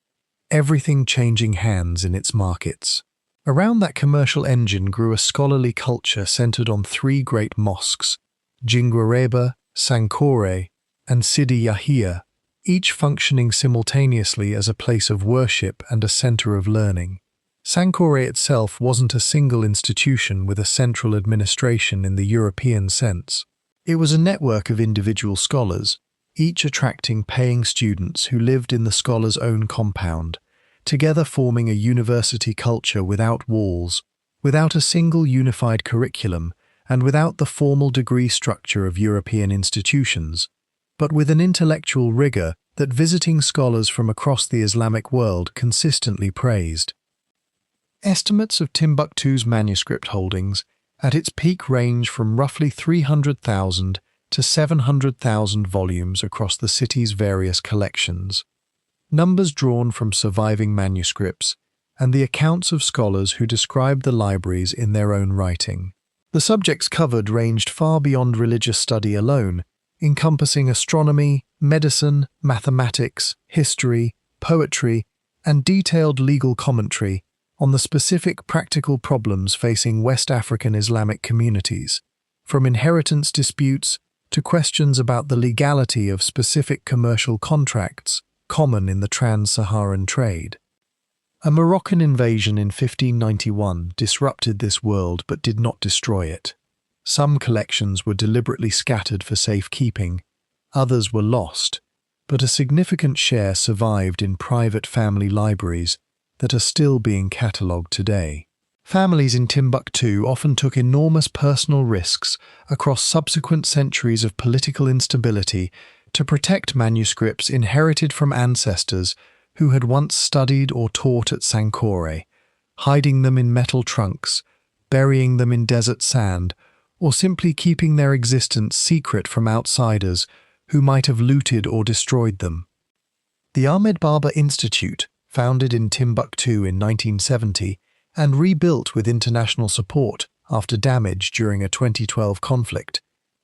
everything changing hands in its markets. Around that commercial engine grew a scholarly culture centered on three great mosques, Jingwareba, Sankore, and Sidi Yahia, each functioning simultaneously as a place of worship and a center of learning. Sankore itself wasn't a single institution with a central administration in the European sense. It was a network of individual scholars, each attracting paying students who lived in the scholar's own compound, together forming a university culture without walls, without a single unified curriculum, and without the formal degree structure of European institutions, but with an intellectual rigor that visiting scholars from across the Islamic world consistently praised. Estimates of Timbuktu's manuscript holdings at its peak range from roughly 300,000 to 700,000 volumes across the city's various collections. Numbers drawn from surviving manuscripts and the accounts of scholars who described the libraries in their own writing. The subjects covered ranged far beyond religious study alone, encompassing astronomy, medicine, mathematics, history, poetry, and detailed legal commentary on the specific practical problems facing West African Islamic communities, from inheritance disputes to questions about the legality of specific commercial contracts common in the Trans-Saharan trade. A Moroccan invasion in 1591 disrupted this world but did not destroy it. Some collections were deliberately scattered for safekeeping, others were lost, but a significant share survived in private family libraries that are still being catalogued today. Families in Timbuktu often took enormous personal risks across subsequent centuries of political instability to protect manuscripts inherited from ancestors who had once studied or taught at Sankore, hiding them in metal trunks, burying them in desert sand, or simply keeping their existence secret from outsiders who might have looted or destroyed them. The Ahmed Baba Institute, founded in Timbuktu in 1970 and rebuilt with international support after damage during a 2012 conflict,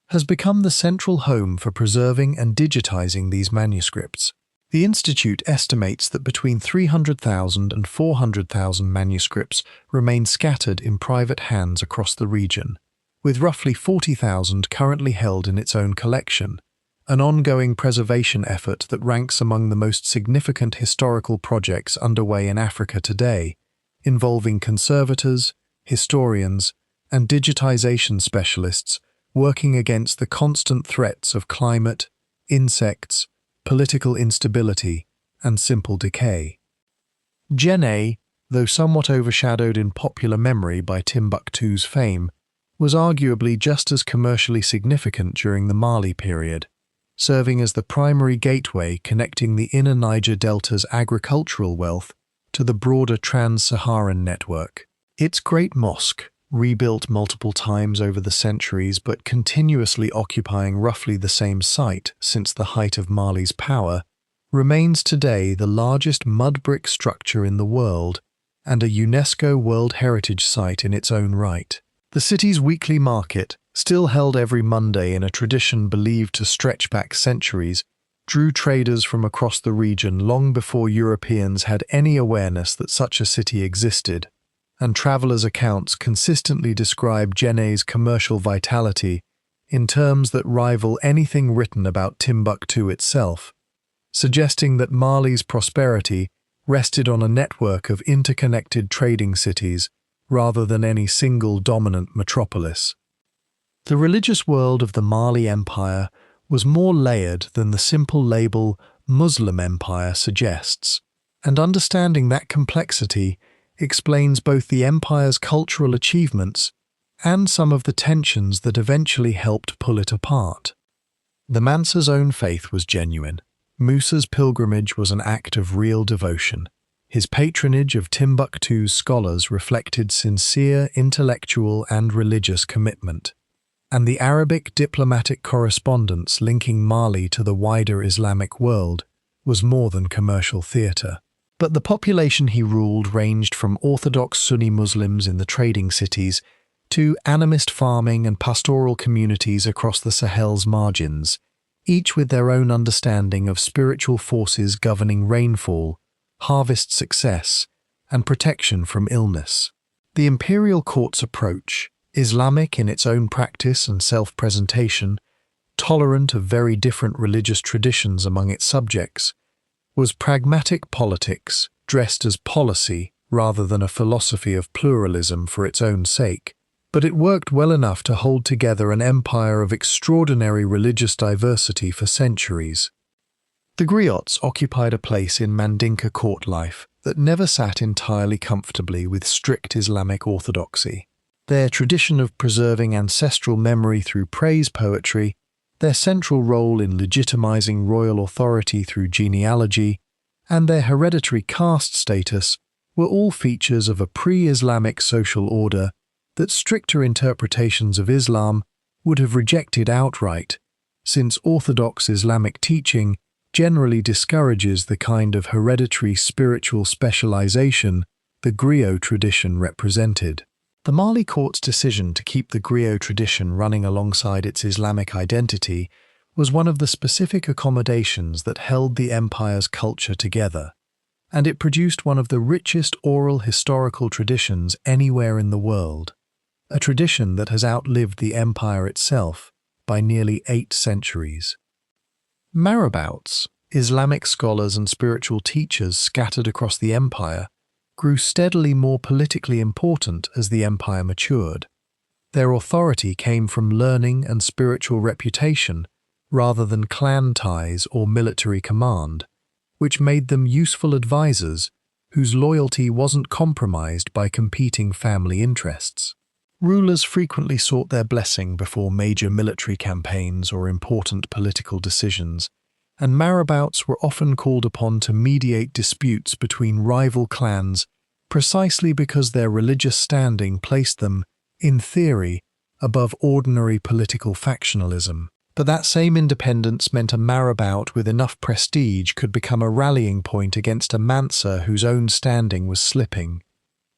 has become the central home for preserving and digitizing these manuscripts. The Institute estimates that between 300,000 and 400,000 manuscripts remain scattered in private hands across the region, with roughly 40,000 currently held in its own collection, an ongoing preservation effort that ranks among the most significant historical projects underway in Africa today, involving conservators, historians, and digitization specialists working against the constant threats of climate, insects, political instability, and simple decay. Djenné, though somewhat overshadowed in popular memory by Timbuktu's fame, was arguably just as commercially significant during the Mali period, serving as the primary gateway connecting the inner Niger Delta's agricultural wealth to the broader Trans-Saharan network. Its great mosque, rebuilt multiple times over the centuries but continuously occupying roughly the same site since the height of Mali's power, remains today the largest mud brick structure in the world and a UNESCO World Heritage Site in its own right. The city's weekly market, still held every Monday in a tradition believed to stretch back centuries, drew traders from across the region long before Europeans had any awareness that such a city existed, and travelers' accounts consistently describe Djenné's commercial vitality in terms that rival anything written about Timbuktu itself, suggesting that Mali's prosperity rested on a network of interconnected trading cities rather than any single dominant metropolis. The religious world of the Mali Empire was more layered than the simple label Muslim Empire suggests, and understanding that complexity explains both the empire's cultural achievements and some of the tensions that eventually helped pull it apart. The Mansa's own faith was genuine. Musa's pilgrimage was an act of real devotion. His patronage of Timbuktu's scholars reflected sincere intellectual and religious commitment, and the Arabic diplomatic correspondence linking Mali to the wider Islamic world was more than commercial theatre. But the population he ruled ranged from Orthodox Sunni Muslims in the trading cities to animist farming and pastoral communities across the Sahel's margins, each with their own understanding of spiritual forces governing rainfall, harvest success, and protection from illness. The imperial court's approach, Islamic in its own practice and self-presentation, tolerant of very different religious traditions among its subjects, was pragmatic politics dressed as policy rather than a philosophy of pluralism for its own sake, but it worked well enough to hold together an empire of extraordinary religious diversity for centuries. The griots occupied a place in Mandinka court life that never sat entirely comfortably with strict Islamic orthodoxy. Their tradition of preserving ancestral memory through praise poetry, their central role in legitimizing royal authority through genealogy, and their hereditary caste status were all features of a pre-Islamic social order that stricter interpretations of Islam would have rejected outright, since orthodox Islamic teaching generally discourages the kind of hereditary spiritual specialization the griot tradition represented. The Mali court's decision to keep the griot tradition running alongside its Islamic identity was one of the specific accommodations that held the empire's culture together, and it produced one of the richest oral historical traditions anywhere in the world, a tradition that has outlived the empire itself by nearly 8 centuries. Marabouts, Islamic scholars and spiritual teachers scattered across the empire, grew steadily more politically important as the empire matured. Their authority came from learning and spiritual reputation rather than clan ties or military command, which made them useful advisors whose loyalty wasn't compromised by competing family interests. Rulers frequently sought their blessing before major military campaigns or important political decisions, and marabouts were often called upon to mediate disputes between rival clans precisely because their religious standing placed them, in theory, above ordinary political factionalism. But that same independence meant a marabout with enough prestige could become a rallying point against a Mansa whose own standing was slipping,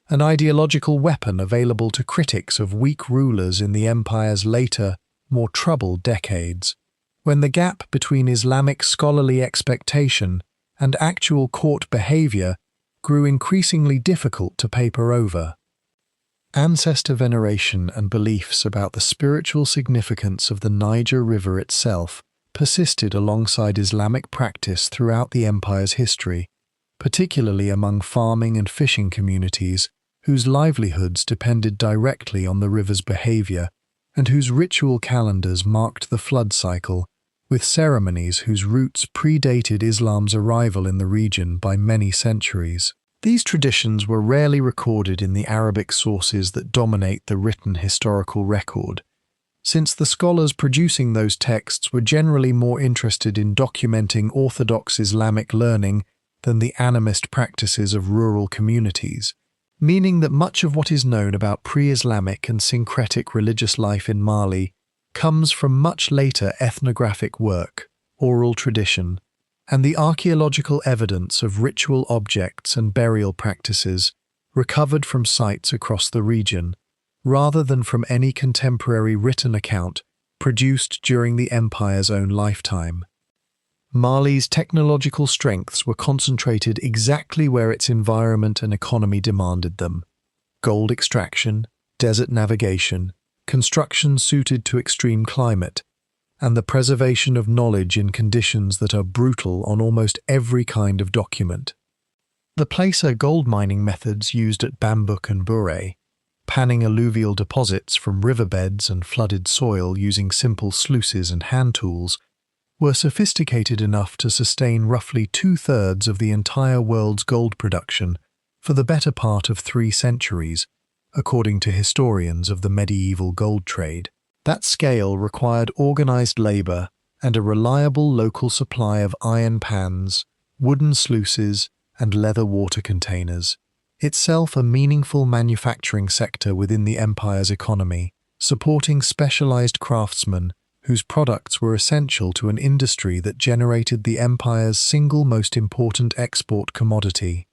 an ideological weapon available to critics of weak rulers in the empire's later, more troubled decades, when the gap between Islamic scholarly expectation and actual court behavior grew increasingly difficult to paper over. Ancestor veneration and beliefs about the spiritual significance of the Niger River itself persisted alongside Islamic practice throughout the empire's history, particularly among farming and fishing communities whose livelihoods depended directly on the river's behavior and whose ritual calendars marked the flood cycle, with ceremonies whose roots predated Islam's arrival in the region by many centuries. These traditions were rarely recorded in the Arabic sources that dominate the written historical record, since the scholars producing those texts were generally more interested in documenting orthodox Islamic learning than the animist practices of rural communities, meaning that much of what is known about pre-Islamic and syncretic religious life in Mali comes from much later ethnographic work, oral tradition, and the archaeological evidence of ritual objects and burial practices recovered from sites across the region, rather than from any contemporary written account produced during the empire's own lifetime. Mali's technological strengths were concentrated exactly where its environment and economy demanded them: gold extraction, desert navigation, construction suited to extreme climate, and the preservation of knowledge in conditions that are brutal on almost every kind of document. The placer gold mining methods used at Bambouk and Bure, panning alluvial deposits from riverbeds and flooded soil using simple sluices and hand tools, were sophisticated enough to sustain roughly 2/3 of the entire world's gold production for the better part of 3 centuries, according to historians of the medieval gold trade. That scale required organized labor and a reliable local supply of iron pans, wooden sluices, and leather water containers, itself a meaningful manufacturing sector within the empire's economy, supporting specialized craftsmen whose products were essential to an industry that generated the empire's single most important export commodity.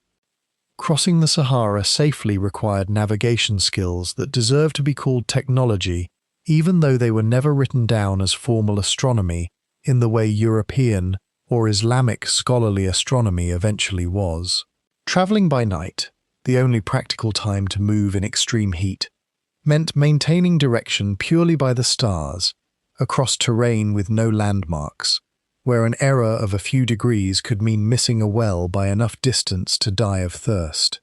Crossing the Sahara safely required navigation skills that deserve to be called technology, even though they were never written down as formal astronomy in the way European or Islamic scholarly astronomy eventually was. Traveling by night, the only practical time to move in extreme heat, meant maintaining direction purely by the stars, across terrain with no landmarks, where an error of a few degrees could mean missing a well by enough distance to die of thirst.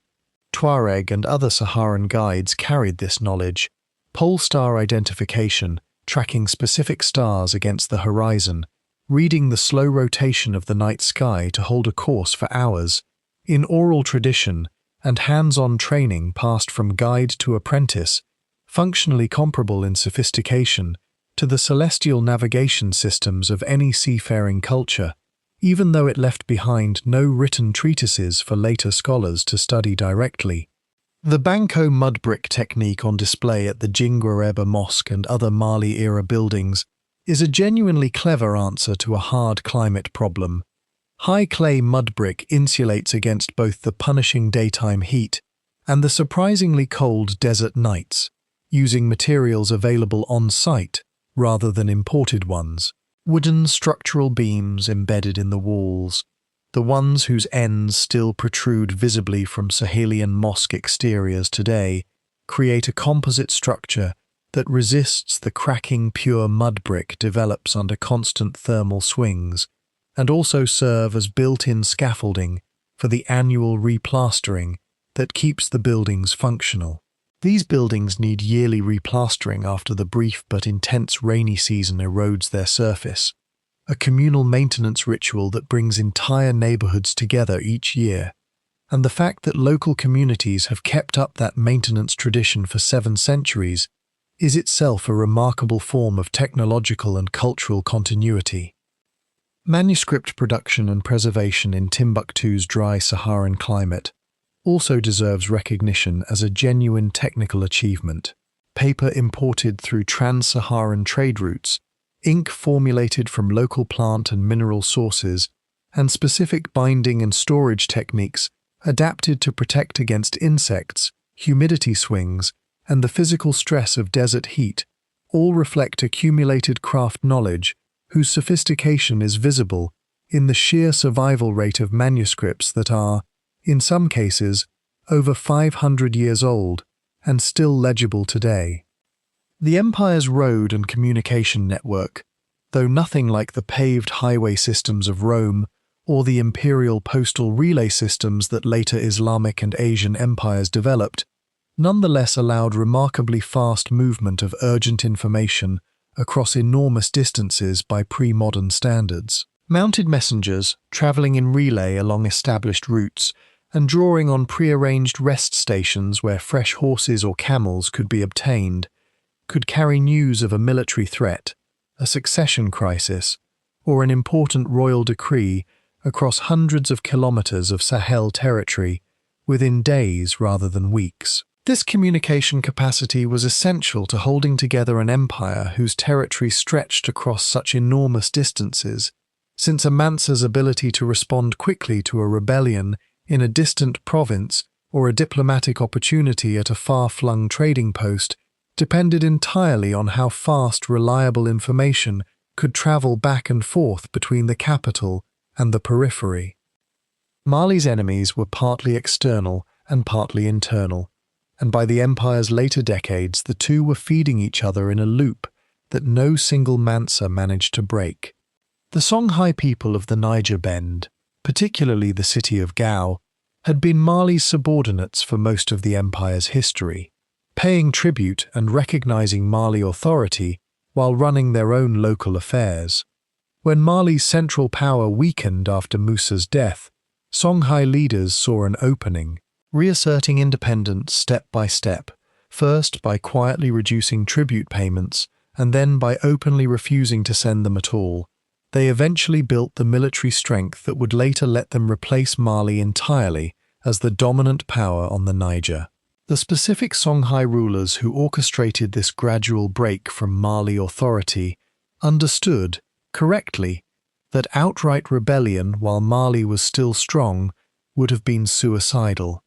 Tuareg and other Saharan guides carried this knowledge: pole star identification, tracking specific stars against the horizon, reading the slow rotation of the night sky to hold a course for hours, in oral tradition and hands-on training passed from guide to apprentice, functionally comparable in sophistication to the celestial navigation systems of any seafaring culture, even though it left behind no written treatises for later scholars to study directly. The Banco mud brick technique on display at the Jingwareba Mosque and other Mali-era buildings is a genuinely clever answer to a hard climate problem. High clay mud brick insulates against both the punishing daytime heat and the surprisingly cold desert nights, using materials available on-site rather than imported ones. Wooden structural beams embedded in the walls, the ones whose ends still protrude visibly from Sahelian mosque exteriors today, create a composite structure that resists the cracking pure mud brick develops under constant thermal swings, and also serve as built-in scaffolding for the annual replastering that keeps the buildings functional. These buildings need yearly replastering after the brief but intense rainy season erodes their surface, a communal maintenance ritual that brings entire neighborhoods together each year. And the fact that local communities have kept up that maintenance tradition for 7 centuries is itself a remarkable form of technological and cultural continuity. Manuscript production and preservation in Timbuktu's dry Saharan climate also deserves recognition as a genuine technical achievement. Paper imported through Trans-Saharan trade routes, ink formulated from local plant and mineral sources, and specific binding and storage techniques adapted to protect against insects, humidity swings, and the physical stress of desert heat, all reflect accumulated craft knowledge whose sophistication is visible in the sheer survival rate of manuscripts that are, in some cases, over 500 years old and still legible today. The empire's road and communication network, though nothing like the paved highway systems of Rome or the imperial postal relay systems that later Islamic and Asian empires developed, nonetheless allowed remarkably fast movement of urgent information across enormous distances by pre-modern standards. Mounted messengers, traveling in relay along established routes and drawing on pre-arranged rest stations where fresh horses or camels could be obtained, could carry news of a military threat, a succession crisis, or an important royal decree across hundreds of kilometers of Sahel territory within days rather than weeks. This communication capacity was essential to holding together an empire whose territory stretched across such enormous distances, since a Mansa's ability to respond quickly to a rebellion in a distant province or a diplomatic opportunity at a far-flung trading post depended entirely on how fast reliable information could travel back and forth between the capital and the periphery. Mali's enemies were partly external and partly internal, and by the empire's later decades the two were feeding each other in a loop that no single Mansa managed to break. The Songhai people of the Niger Bend, particularly the city of Gao, had been Mali's subordinates for most of the empire's history, paying tribute and recognizing Mali authority while running their own local affairs. When Mali's central power weakened after Musa's death, Songhai leaders saw an opening, reasserting independence step by step, first by quietly reducing tribute payments and then by openly refusing to send them at all. They eventually built the military strength that would later let them replace Mali entirely as the dominant power on the Niger. The specific Songhai rulers who orchestrated this gradual break from Mali authority understood, correctly, that outright rebellion while Mali was still strong would have been suicidal,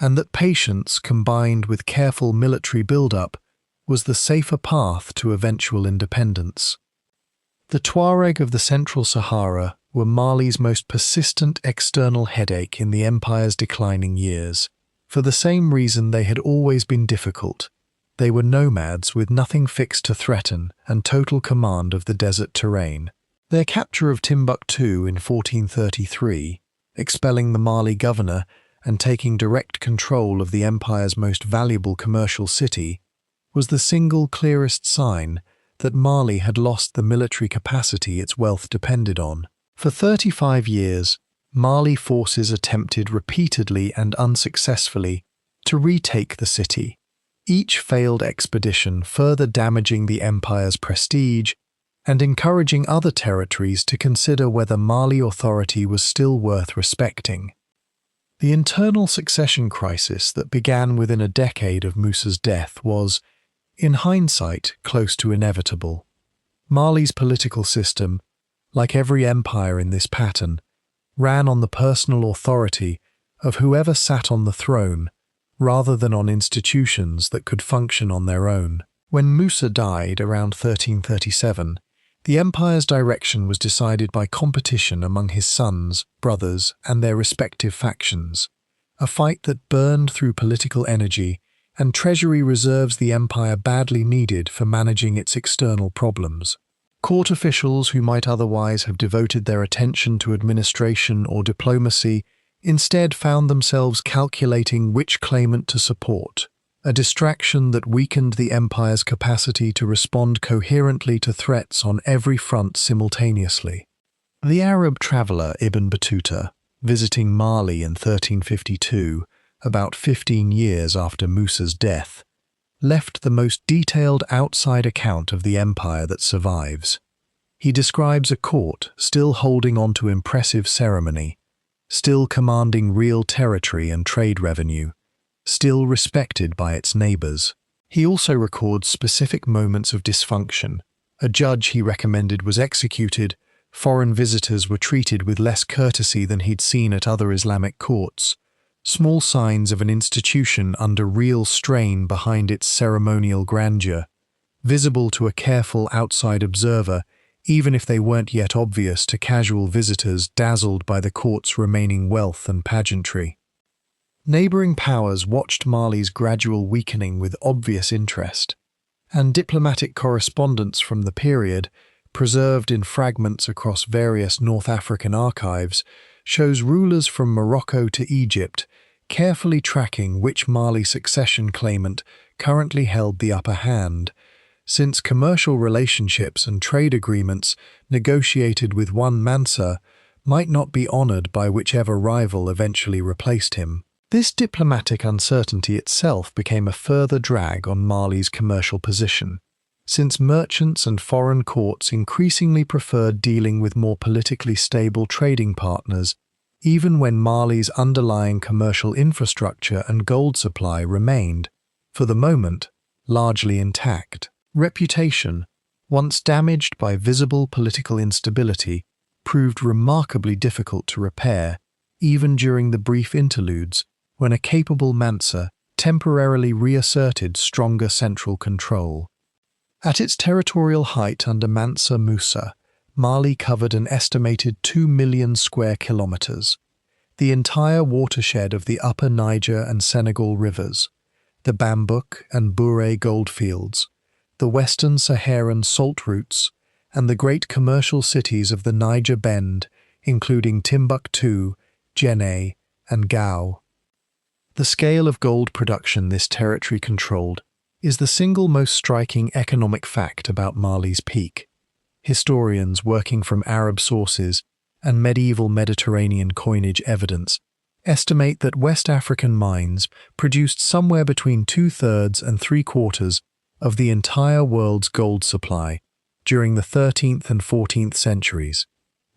and that patience combined with careful military build-up was the safer path to eventual independence. The Tuareg of the Central Sahara were Mali's most persistent external headache in the empire's declining years. For the same reason they had always been difficult. They were nomads with nothing fixed to threaten and total command of the desert terrain. Their capture of Timbuktu in 1433, expelling the Mali governor and taking direct control of the empire's most valuable commercial city, was the single clearest sign that Mali had lost the military capacity its wealth depended on. For 35 years, Mali forces attempted repeatedly and unsuccessfully to retake the city, each failed expedition further damaging the empire's prestige and encouraging other territories to consider whether Mali authority was still worth respecting. The internal succession crisis that began within a decade of Musa's death was, in hindsight, close to inevitable. Mali's political system, like every empire in this pattern, ran on the personal authority of whoever sat on the throne, rather than on institutions that could function on their own. When Musa died around 1337, the empire's direction was decided by competition among his sons, brothers, and their respective factions, a fight that burned through political energy and treasury reserves the empire badly needed for managing its external problems. Court officials who might otherwise have devoted their attention to administration or diplomacy instead found themselves calculating which claimant to support, a distraction that weakened the empire's capacity to respond coherently to threats on every front simultaneously. The Arab traveller Ibn Battuta, visiting Mali in 1352, about 15 years after Musa's death, left the most detailed outside account of the empire that survives. He describes a court still holding on to impressive ceremony, still commanding real territory and trade revenue, still respected by its neighbours. He also records specific moments of dysfunction. A judge he recommended was executed, foreign visitors were treated with less courtesy than he'd seen at other Islamic courts, small signs of an institution under real strain behind its ceremonial grandeur, visible to a careful outside observer, even if they weren't yet obvious to casual visitors dazzled by the court's remaining wealth and pageantry. Neighbouring powers watched Mali's gradual weakening with obvious interest, and diplomatic correspondence from the period, preserved in fragments across various North African archives, shows rulers from Morocco to Egypt carefully tracking which Mali succession claimant currently held the upper hand, since commercial relationships and trade agreements negotiated with one Mansa might not be honoured by whichever rival eventually replaced him. This diplomatic uncertainty itself became a further drag on Mali's commercial position, since merchants and foreign courts increasingly preferred dealing with more politically stable trading partners, even when Mali's underlying commercial infrastructure and gold supply remained, for the moment, largely intact. Reputation, once damaged by visible political instability, proved remarkably difficult to repair, even during the brief interludes when a capable Mansa temporarily reasserted stronger central control. At its territorial height under Mansa Musa, Mali covered an estimated 2 million square kilometers, the entire watershed of the upper Niger and Senegal rivers, the Bambouk and Bouré goldfields, the western Saharan salt routes, and the great commercial cities of the Niger Bend, including Timbuktu, Djenné, and Gao. The scale of gold production this territory controlled is the single most striking economic fact about Mali's peak. Historians working from Arab sources and medieval Mediterranean coinage evidence estimate that West African mines produced somewhere between 2/3 and 3/4 of the entire world's gold supply during the 13th and 14th centuries,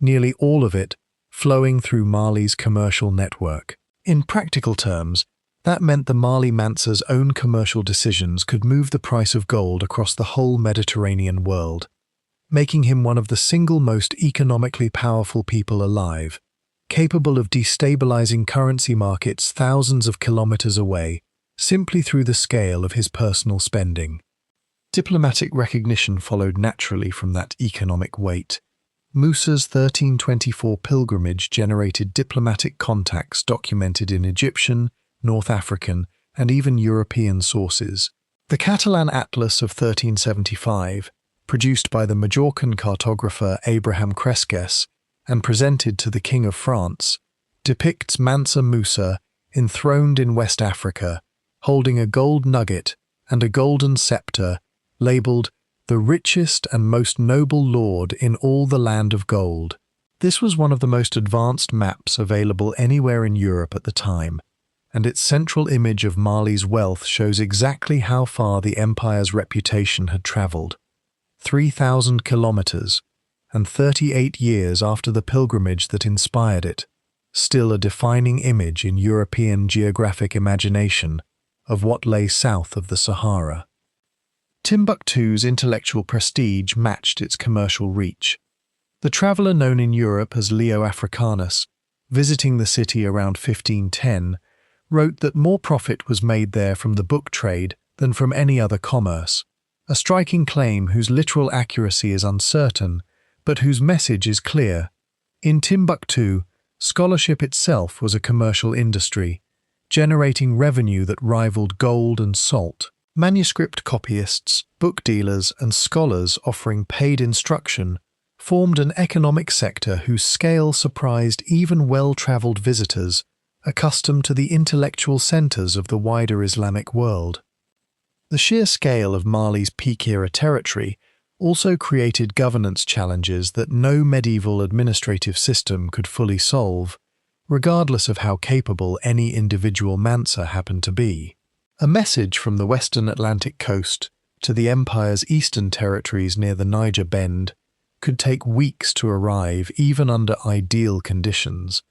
nearly all of it flowing through Mali's commercial network. In practical terms, that meant the Mali Mansa's own commercial decisions could move the price of gold across the whole Mediterranean world, making him one of the single most economically powerful people alive, capable of destabilizing currency markets thousands of kilometers away simply through the scale of his personal spending. Diplomatic recognition followed naturally from that economic weight. Musa's 1324 pilgrimage generated diplomatic contacts documented in Egyptian, North African, and even European sources. The Catalan Atlas of 1375, produced by the Majorcan cartographer Abraham Cresques and presented to the King of France, depicts Mansa Musa enthroned in West Africa, holding a gold nugget and a golden scepter, labelled the richest and most noble lord in all the land of gold. This was one of the most advanced maps available anywhere in Europe at the time, and its central image of Mali's wealth shows exactly how far the empire's reputation had travelled. 3,000 kilometres, and 38 years after the pilgrimage that inspired it, still a defining image in European geographic imagination of what lay south of the Sahara. Timbuktu's intellectual prestige matched its commercial reach. The traveller known in Europe as Leo Africanus, visiting the city around 1510, wrote that more profit was made there from the book trade than from any other commerce, a striking claim whose literal accuracy is uncertain, but whose message is clear. In Timbuktu, scholarship itself was a commercial industry, generating revenue that rivaled gold and salt. Manuscript copyists, book dealers, and scholars offering paid instruction formed an economic sector whose scale surprised even well-traveled visitors accustomed to the intellectual centers of the wider Islamic world. The sheer scale of Mali's peak-era territory also created governance challenges that no medieval administrative system could fully solve, regardless of how capable any individual Mansa happened to be. A message from the western Atlantic coast to the empire's eastern territories near the Niger Bend could take weeks to arrive even under ideal conditions,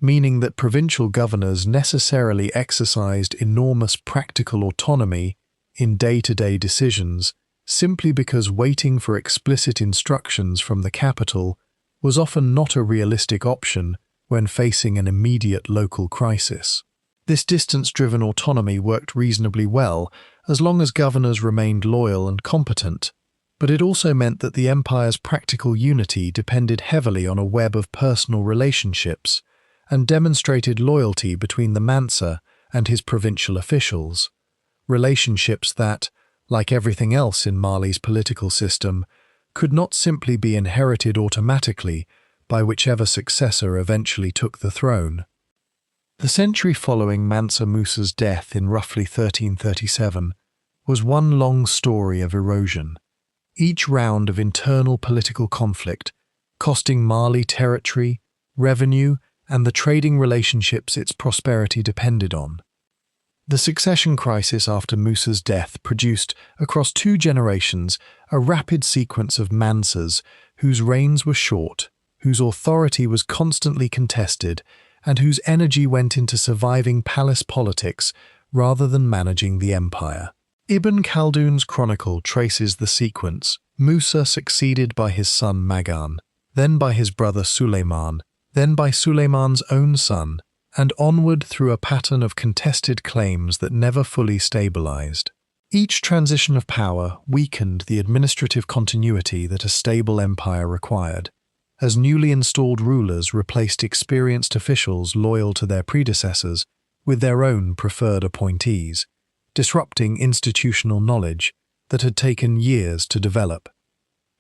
meaning that provincial governors necessarily exercised enormous practical autonomy in day-to-day decisions simply because waiting for explicit instructions from the capital was often not a realistic option when facing an immediate local crisis. This distance-driven autonomy worked reasonably well as long as governors remained loyal and competent, but it also meant that the empire's practical unity depended heavily on a web of personal relationships and demonstrated loyalty between the Mansa and his provincial officials, relationships that, like everything else in Mali's political system, could not simply be inherited automatically by whichever successor eventually took the throne. The century following Mansa Musa's death in roughly 1337 was one long story of erosion, each round of internal political conflict costing Mali territory, revenue, and the trading relationships its prosperity depended on. The succession crisis after Musa's death produced, across 2 generations, a rapid sequence of Mansas whose reigns were short, whose authority was constantly contested, and whose energy went into surviving palace politics rather than managing the empire. Ibn Khaldun's chronicle traces the sequence: Musa succeeded by his son Magan, then by his brother Suleiman, then by Suleiman's own son, and onward through a pattern of contested claims that never fully stabilized. Each transition of power weakened the administrative continuity that a stable empire required, as newly installed rulers replaced experienced officials loyal to their predecessors with their own preferred appointees, disrupting institutional knowledge that had taken years to develop.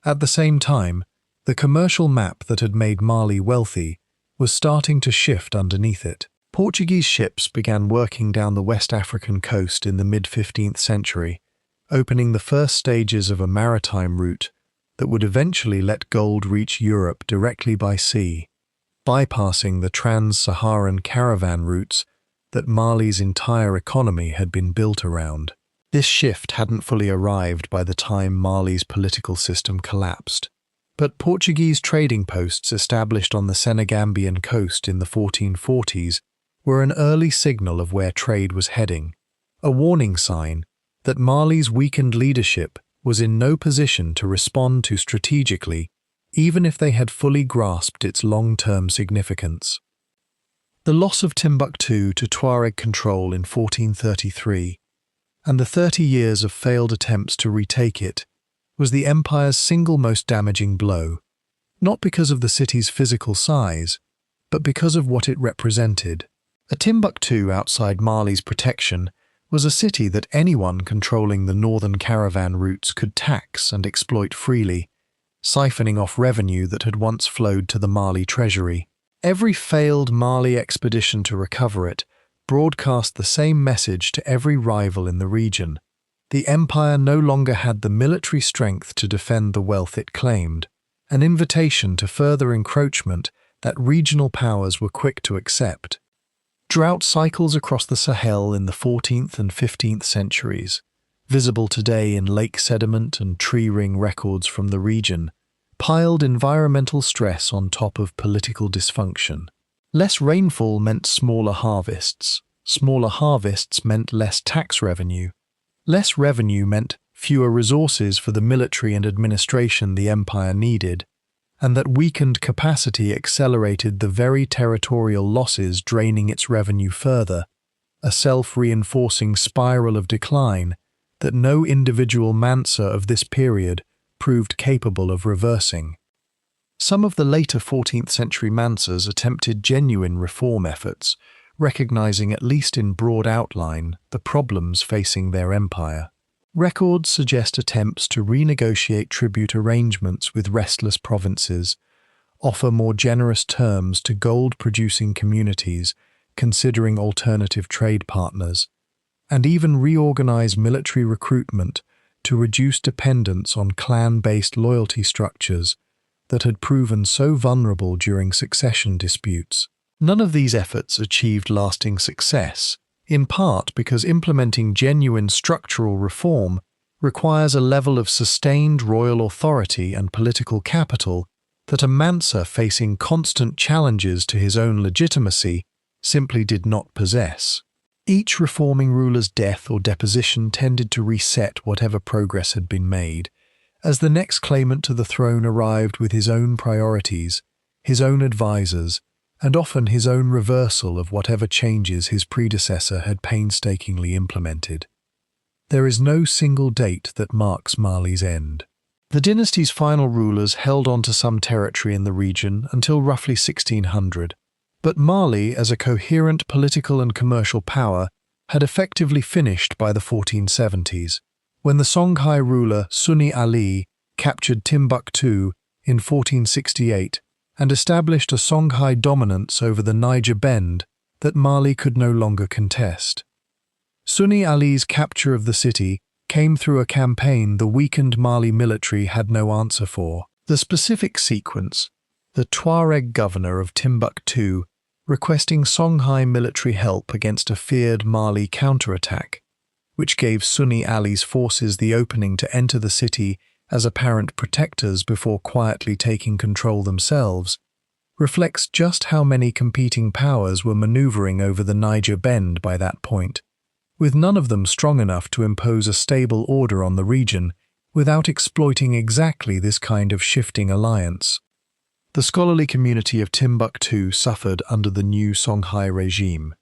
At the same time, the commercial map that had made Mali wealthy was starting to shift underneath it. Portuguese ships began working down the West African coast in the mid-15th century, opening the first stages of a maritime route that would eventually let gold reach Europe directly by sea, bypassing the Trans-Saharan caravan routes that Mali's entire economy had been built around. This shift hadn't fully arrived by the time Mali's political system collapsed, but Portuguese trading posts established on the Senegambian coast in the 1440s were an early signal of where trade was heading, a warning sign that Mali's weakened leadership was in no position to respond to strategically, even if they had fully grasped its long-term significance. The loss of Timbuktu to Tuareg control in 1433, and the 30 years of failed attempts to retake it, was the empire's single most damaging blow, not because of the city's physical size, but because of what it represented. A Timbuktu outside Mali's protection was a city that anyone controlling the northern caravan routes could tax and exploit freely, siphoning off revenue that had once flowed to the Mali treasury. Every failed Mali expedition to recover it broadcast the same message to every rival in the region. The empire no longer had the military strength to defend the wealth it claimed, an invitation to further encroachment that regional powers were quick to accept. Drought cycles across the Sahel in the 14th and 15th centuries, visible today in lake sediment and tree ring records from the region, piled environmental stress on top of political dysfunction. Less rainfall meant smaller harvests. Smaller harvests meant less tax revenue. Less revenue meant fewer resources for the military and administration the empire needed, and that weakened capacity accelerated the very territorial losses draining its revenue further. a self-reinforcing spiral of decline that no individual Mansa of this period proved capable of reversing. Some of the later 14th century Mansas attempted genuine reform efforts, recognizing at least in broad outline the problems facing their empire. Records suggest attempts to renegotiate tribute arrangements with restless provinces, offer more generous terms to gold-producing communities considering alternative trade partners, and even reorganize military recruitment to reduce dependence on clan-based loyalty structures that had proven so vulnerable during succession disputes. None of these efforts achieved lasting success, in part because implementing genuine structural reform requires a level of sustained royal authority and political capital that a Mansa facing constant challenges to his own legitimacy simply did not possess. Each reforming ruler's death or deposition tended to reset whatever progress had been made, as the next claimant to the throne arrived with his own priorities, his own advisors, and often his own reversal of whatever changes his predecessor had painstakingly implemented. There is no single date that marks Mali's end. The dynasty's final rulers held on to some territory in the region until roughly 1600, but Mali, as a coherent political and commercial power, had effectively finished by the 1470s, when the Songhai ruler Sunni Ali captured Timbuktu in 1468 and established a Songhai dominance over the Niger Bend that Mali could no longer contest. Sunni Ali's capture of the city came through a campaign the weakened Mali military had no answer for. The specific sequence, the Tuareg governor of Timbuktu requesting Songhai military help against a feared Mali counterattack, which gave Sunni Ali's forces the opening to enter the city as apparent protectors before quietly taking control themselves, reflects just how many competing powers were maneuvering over the Niger Bend by that point, with none of them strong enough to impose a stable order on the region without exploiting exactly this kind of shifting alliance. The scholarly community of Timbuktu suffered under the new Songhai regime.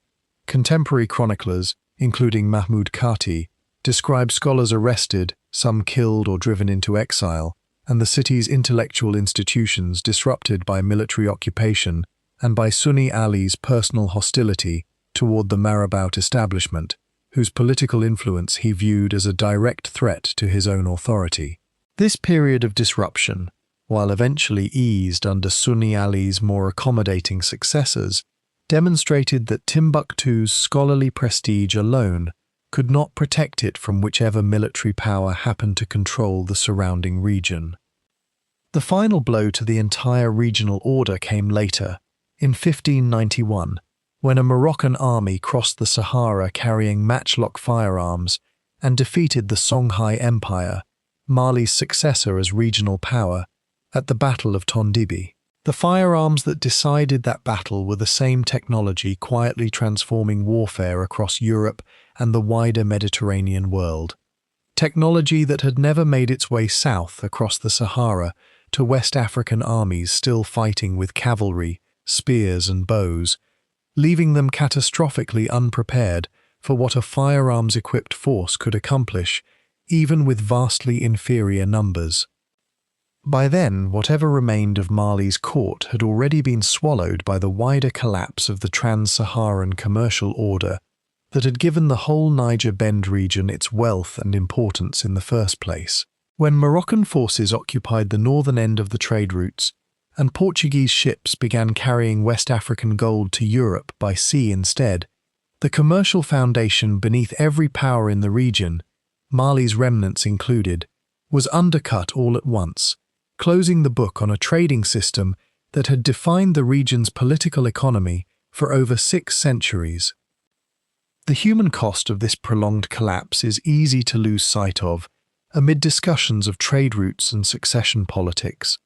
Contemporary chroniclers, including Mahmud Kati, describe scholars arrested, some killed or driven into exile, and the city's intellectual institutions disrupted by military occupation and by Sunni Ali's personal hostility toward the Marabout establishment, whose political influence he viewed as a direct threat to his own authority. This period of disruption, while eventually eased under Sunni Ali's more accommodating successors, demonstrated that Timbuktu's scholarly prestige alone could not protect it from whichever military power happened to control the surrounding region. The final blow to the entire regional order came later, in 1591, when a Moroccan army crossed the Sahara carrying matchlock firearms and defeated the Songhai Empire, Mali's successor as regional power, at the Battle of Tondibi. The firearms that decided that battle were the same technology quietly transforming warfare across Europe and the wider Mediterranean world. Technology that had never made its way south across the Sahara to West African armies still fighting with cavalry, spears and bows, leaving them catastrophically unprepared for what a firearms-equipped force could accomplish, even with vastly inferior numbers. By then, whatever remained of Mali's court had already been swallowed by the wider collapse of the Trans-Saharan commercial order that had given the whole Niger Bend region its wealth and importance in the first place. When Moroccan forces occupied the northern end of the trade routes, and Portuguese ships began carrying West African gold to Europe by sea instead, the commercial foundation beneath every power in the region, Mali's remnants included, was undercut all at once, closing the book on a trading system that had defined the region's political economy for over 6 centuries. The human cost of this prolonged collapse is easy to lose sight of amid discussions of trade routes and succession politics,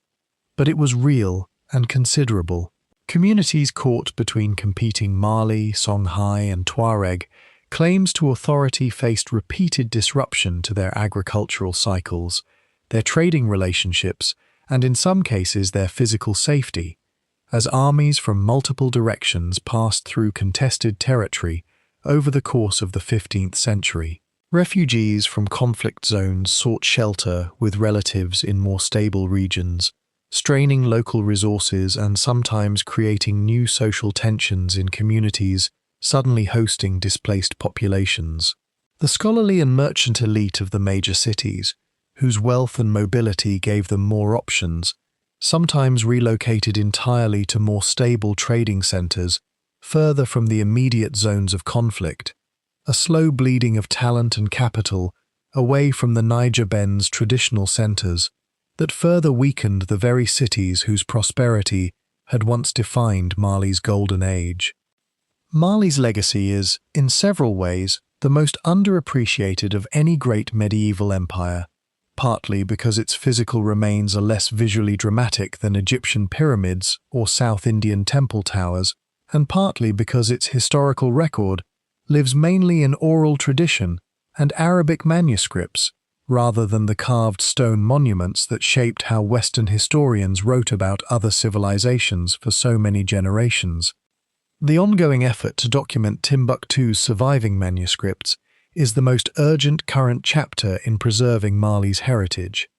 but it was real and considerable. Communities caught between competing Mali, Songhai and Tuareg claims to authority faced repeated disruption to their agricultural cycles, their trading relationships, and in some cases their physical safety, as armies from multiple directions passed through contested territory, over the course of the 15th century. Refugees from conflict zones sought shelter with relatives in more stable regions, straining local resources and sometimes creating new social tensions in communities suddenly hosting displaced populations. The scholarly and merchant elite of the major cities, whose wealth and mobility gave them more options, sometimes relocated entirely to more stable trading centers further from the immediate zones of conflict, a slow bleeding of talent and capital away from the Niger Ben's traditional centers that further weakened the very cities whose prosperity had once defined Mali's golden age. Mali's legacy is, in several ways, the most underappreciated of any great medieval empire, partly because its physical remains are less visually dramatic than Egyptian pyramids or South Indian temple towers, and partly because its historical record lives mainly in oral tradition and Arabic manuscripts, rather than the carved stone monuments that shaped how Western historians wrote about other civilizations for so many generations. The ongoing effort to document Timbuktu's surviving manuscripts is the most urgent current chapter in preserving Mali's heritage.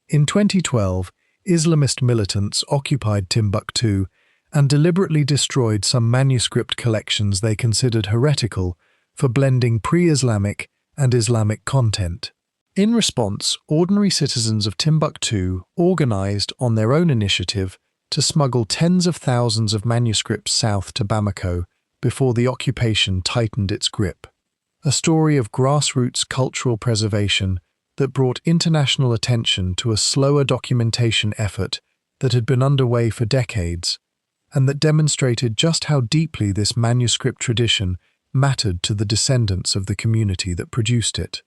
In 2012, Islamist militants occupied Timbuktu and deliberately destroyed some manuscript collections they considered heretical for blending pre-Islamic and Islamic content. In response, ordinary citizens of Timbuktu organized on their own initiative to smuggle tens of thousands of manuscripts south to Bamako before the occupation tightened its grip. A story of grassroots cultural preservation that brought international attention to a slower documentation effort that had been underway for decades, and that demonstrated just how deeply this manuscript tradition mattered to the descendants of the community that produced it.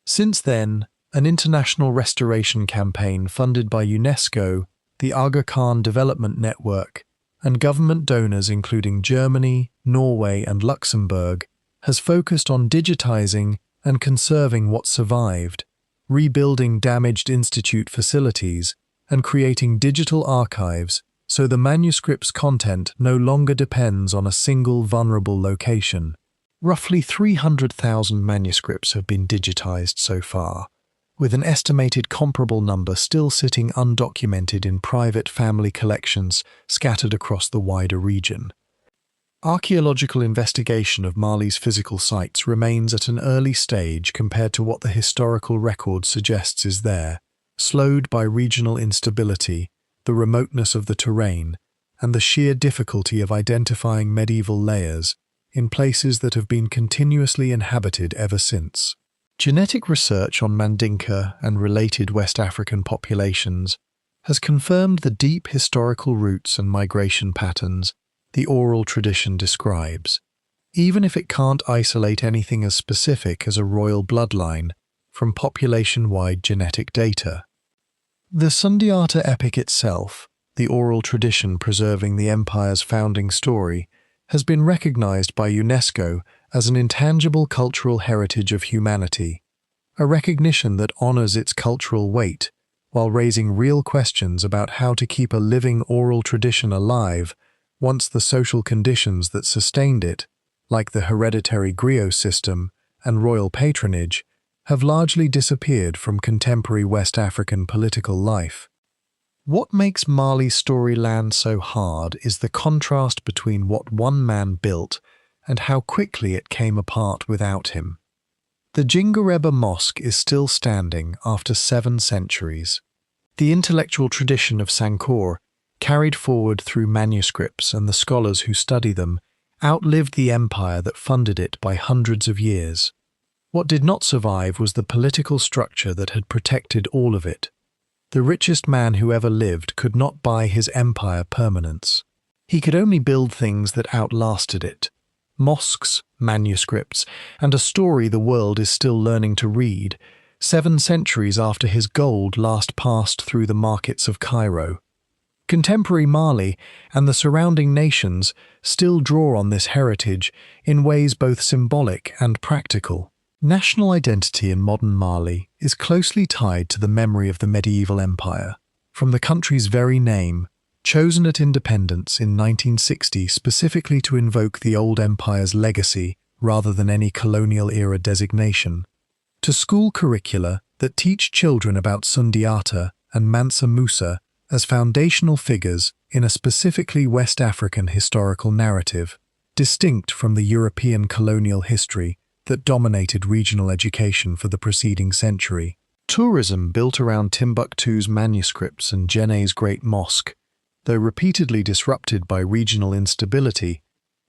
Since then, an international restoration campaign funded by UNESCO, the Aga Khan Development Network, and government donors including Germany, Norway, and Luxembourg has focused on digitizing and conserving what survived, rebuilding damaged institute facilities, and creating digital archives so the manuscript's content no longer depends on a single vulnerable location. Roughly 300,000 manuscripts have been digitized so far, with an estimated comparable number still sitting undocumented in private family collections scattered across the wider region. Archaeological investigation of Mali's physical sites remains at an early stage compared to what the historical record suggests is there, slowed by regional instability, the remoteness of the terrain, and the sheer difficulty of identifying medieval layers in places that have been continuously inhabited ever since. Genetic research on Mandinka and related West African populations has confirmed the deep historical roots and migration patterns the oral tradition describes, even if it can't isolate anything as specific as a royal bloodline from population-wide genetic data. The Sundiata epic itself, the oral tradition preserving the empire's founding story, has been recognized by UNESCO as an intangible cultural heritage of humanity, a recognition that honors its cultural weight while raising real questions about how to keep a living oral tradition alive once the social conditions that sustained it, like the hereditary griot system and royal patronage, have largely disappeared from contemporary West African political life. What makes Mali's story land so hard is the contrast between what one man built and how quickly it came apart without him. The Djinguereba Mosque is still standing after 7 centuries. The intellectual tradition of Sankore, carried forward through manuscripts and the scholars who study them, outlived the empire that funded it by hundreds of years. What did not survive was the political structure that had protected all of it. The richest man who ever lived could not buy his empire permanence. He could only build things that outlasted it. Mosques, manuscripts, and a story the world is still learning to read, 7 centuries after his gold last passed through the markets of Cairo. Contemporary Mali and the surrounding nations still draw on this heritage in ways both symbolic and practical. National identity in modern Mali is closely tied to the memory of the medieval empire. From the country's very name, chosen at independence in 1960 specifically to invoke the old empire's legacy rather than any colonial-era designation, to school curricula that teach children about Sundiata and Mansa Musa as foundational figures in a specifically West African historical narrative, distinct from the European colonial history that dominated regional education for the preceding century. Tourism built around Timbuktu's manuscripts and Djenné's Great Mosque, though repeatedly disrupted by regional instability,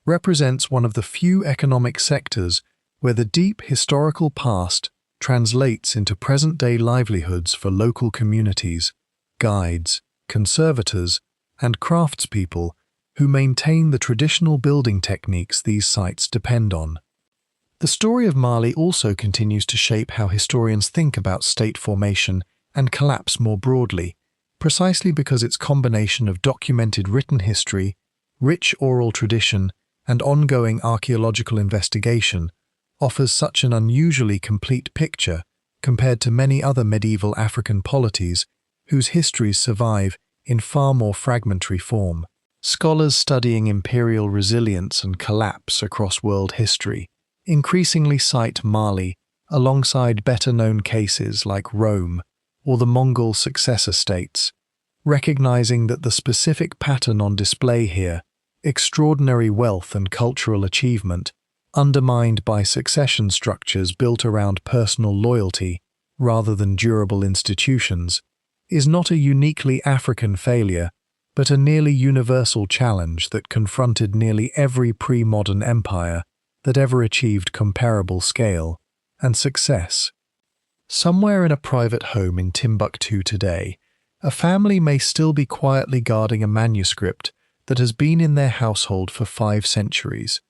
represents one of the few economic sectors where the deep historical past translates into present-day livelihoods for local communities, guides, conservators, and craftspeople who maintain the traditional building techniques these sites depend on. The story of Mali also continues to shape how historians think about state formation and collapse more broadly, precisely because its combination of documented written history, rich oral tradition, and ongoing archaeological investigation offers such an unusually complete picture compared to many other medieval African polities whose histories survive in far more fragmentary form. Scholars studying imperial resilience and collapse across world history increasingly cite Mali alongside better-known cases like Rome or the Mongol successor states, recognizing that the specific pattern on display here, extraordinary wealth and cultural achievement, undermined by succession structures built around personal loyalty rather than durable institutions, is not a uniquely African failure, but a nearly universal challenge that confronted nearly every pre-modern empire that ever achieved comparable scale and success. Somewhere in a private home in Timbuktu today, a family may still be quietly guarding a manuscript that has been in their household for 5 centuries,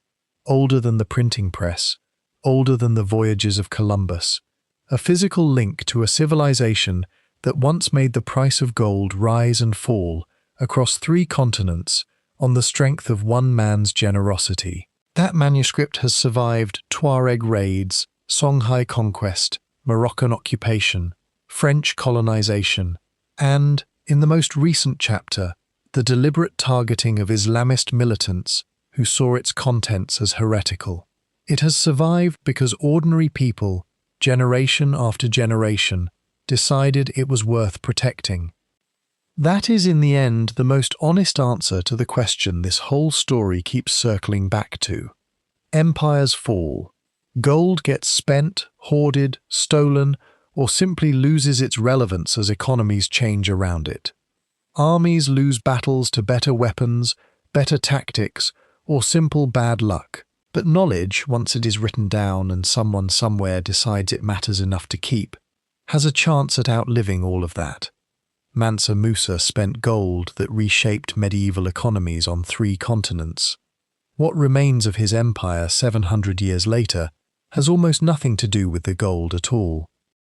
older than the printing press, older than the voyages of Columbus, a physical link to a civilization that once made the price of gold rise and fall across 3 continents on the strength of one man's generosity. That manuscript has survived Tuareg raids, Songhai conquest, Moroccan occupation, French colonization, and, in the most recent chapter, the deliberate targeting of Islamist militants who saw its contents as heretical. It has survived because ordinary people, generation after generation, decided it was worth protecting. That is, in the end, the most honest answer to the question this whole story keeps circling back to. Empires fall. Gold gets spent, hoarded, stolen, or simply loses its relevance as economies change around it. Armies lose battles to better weapons, better tactics, or simple bad luck. But knowledge, once it is written down and someone somewhere decides it matters enough to keep, has a chance at outliving all of that. Mansa Musa spent gold that reshaped medieval economies on 3 continents. What remains of his empire 700 years later has almost nothing to do with the gold at all.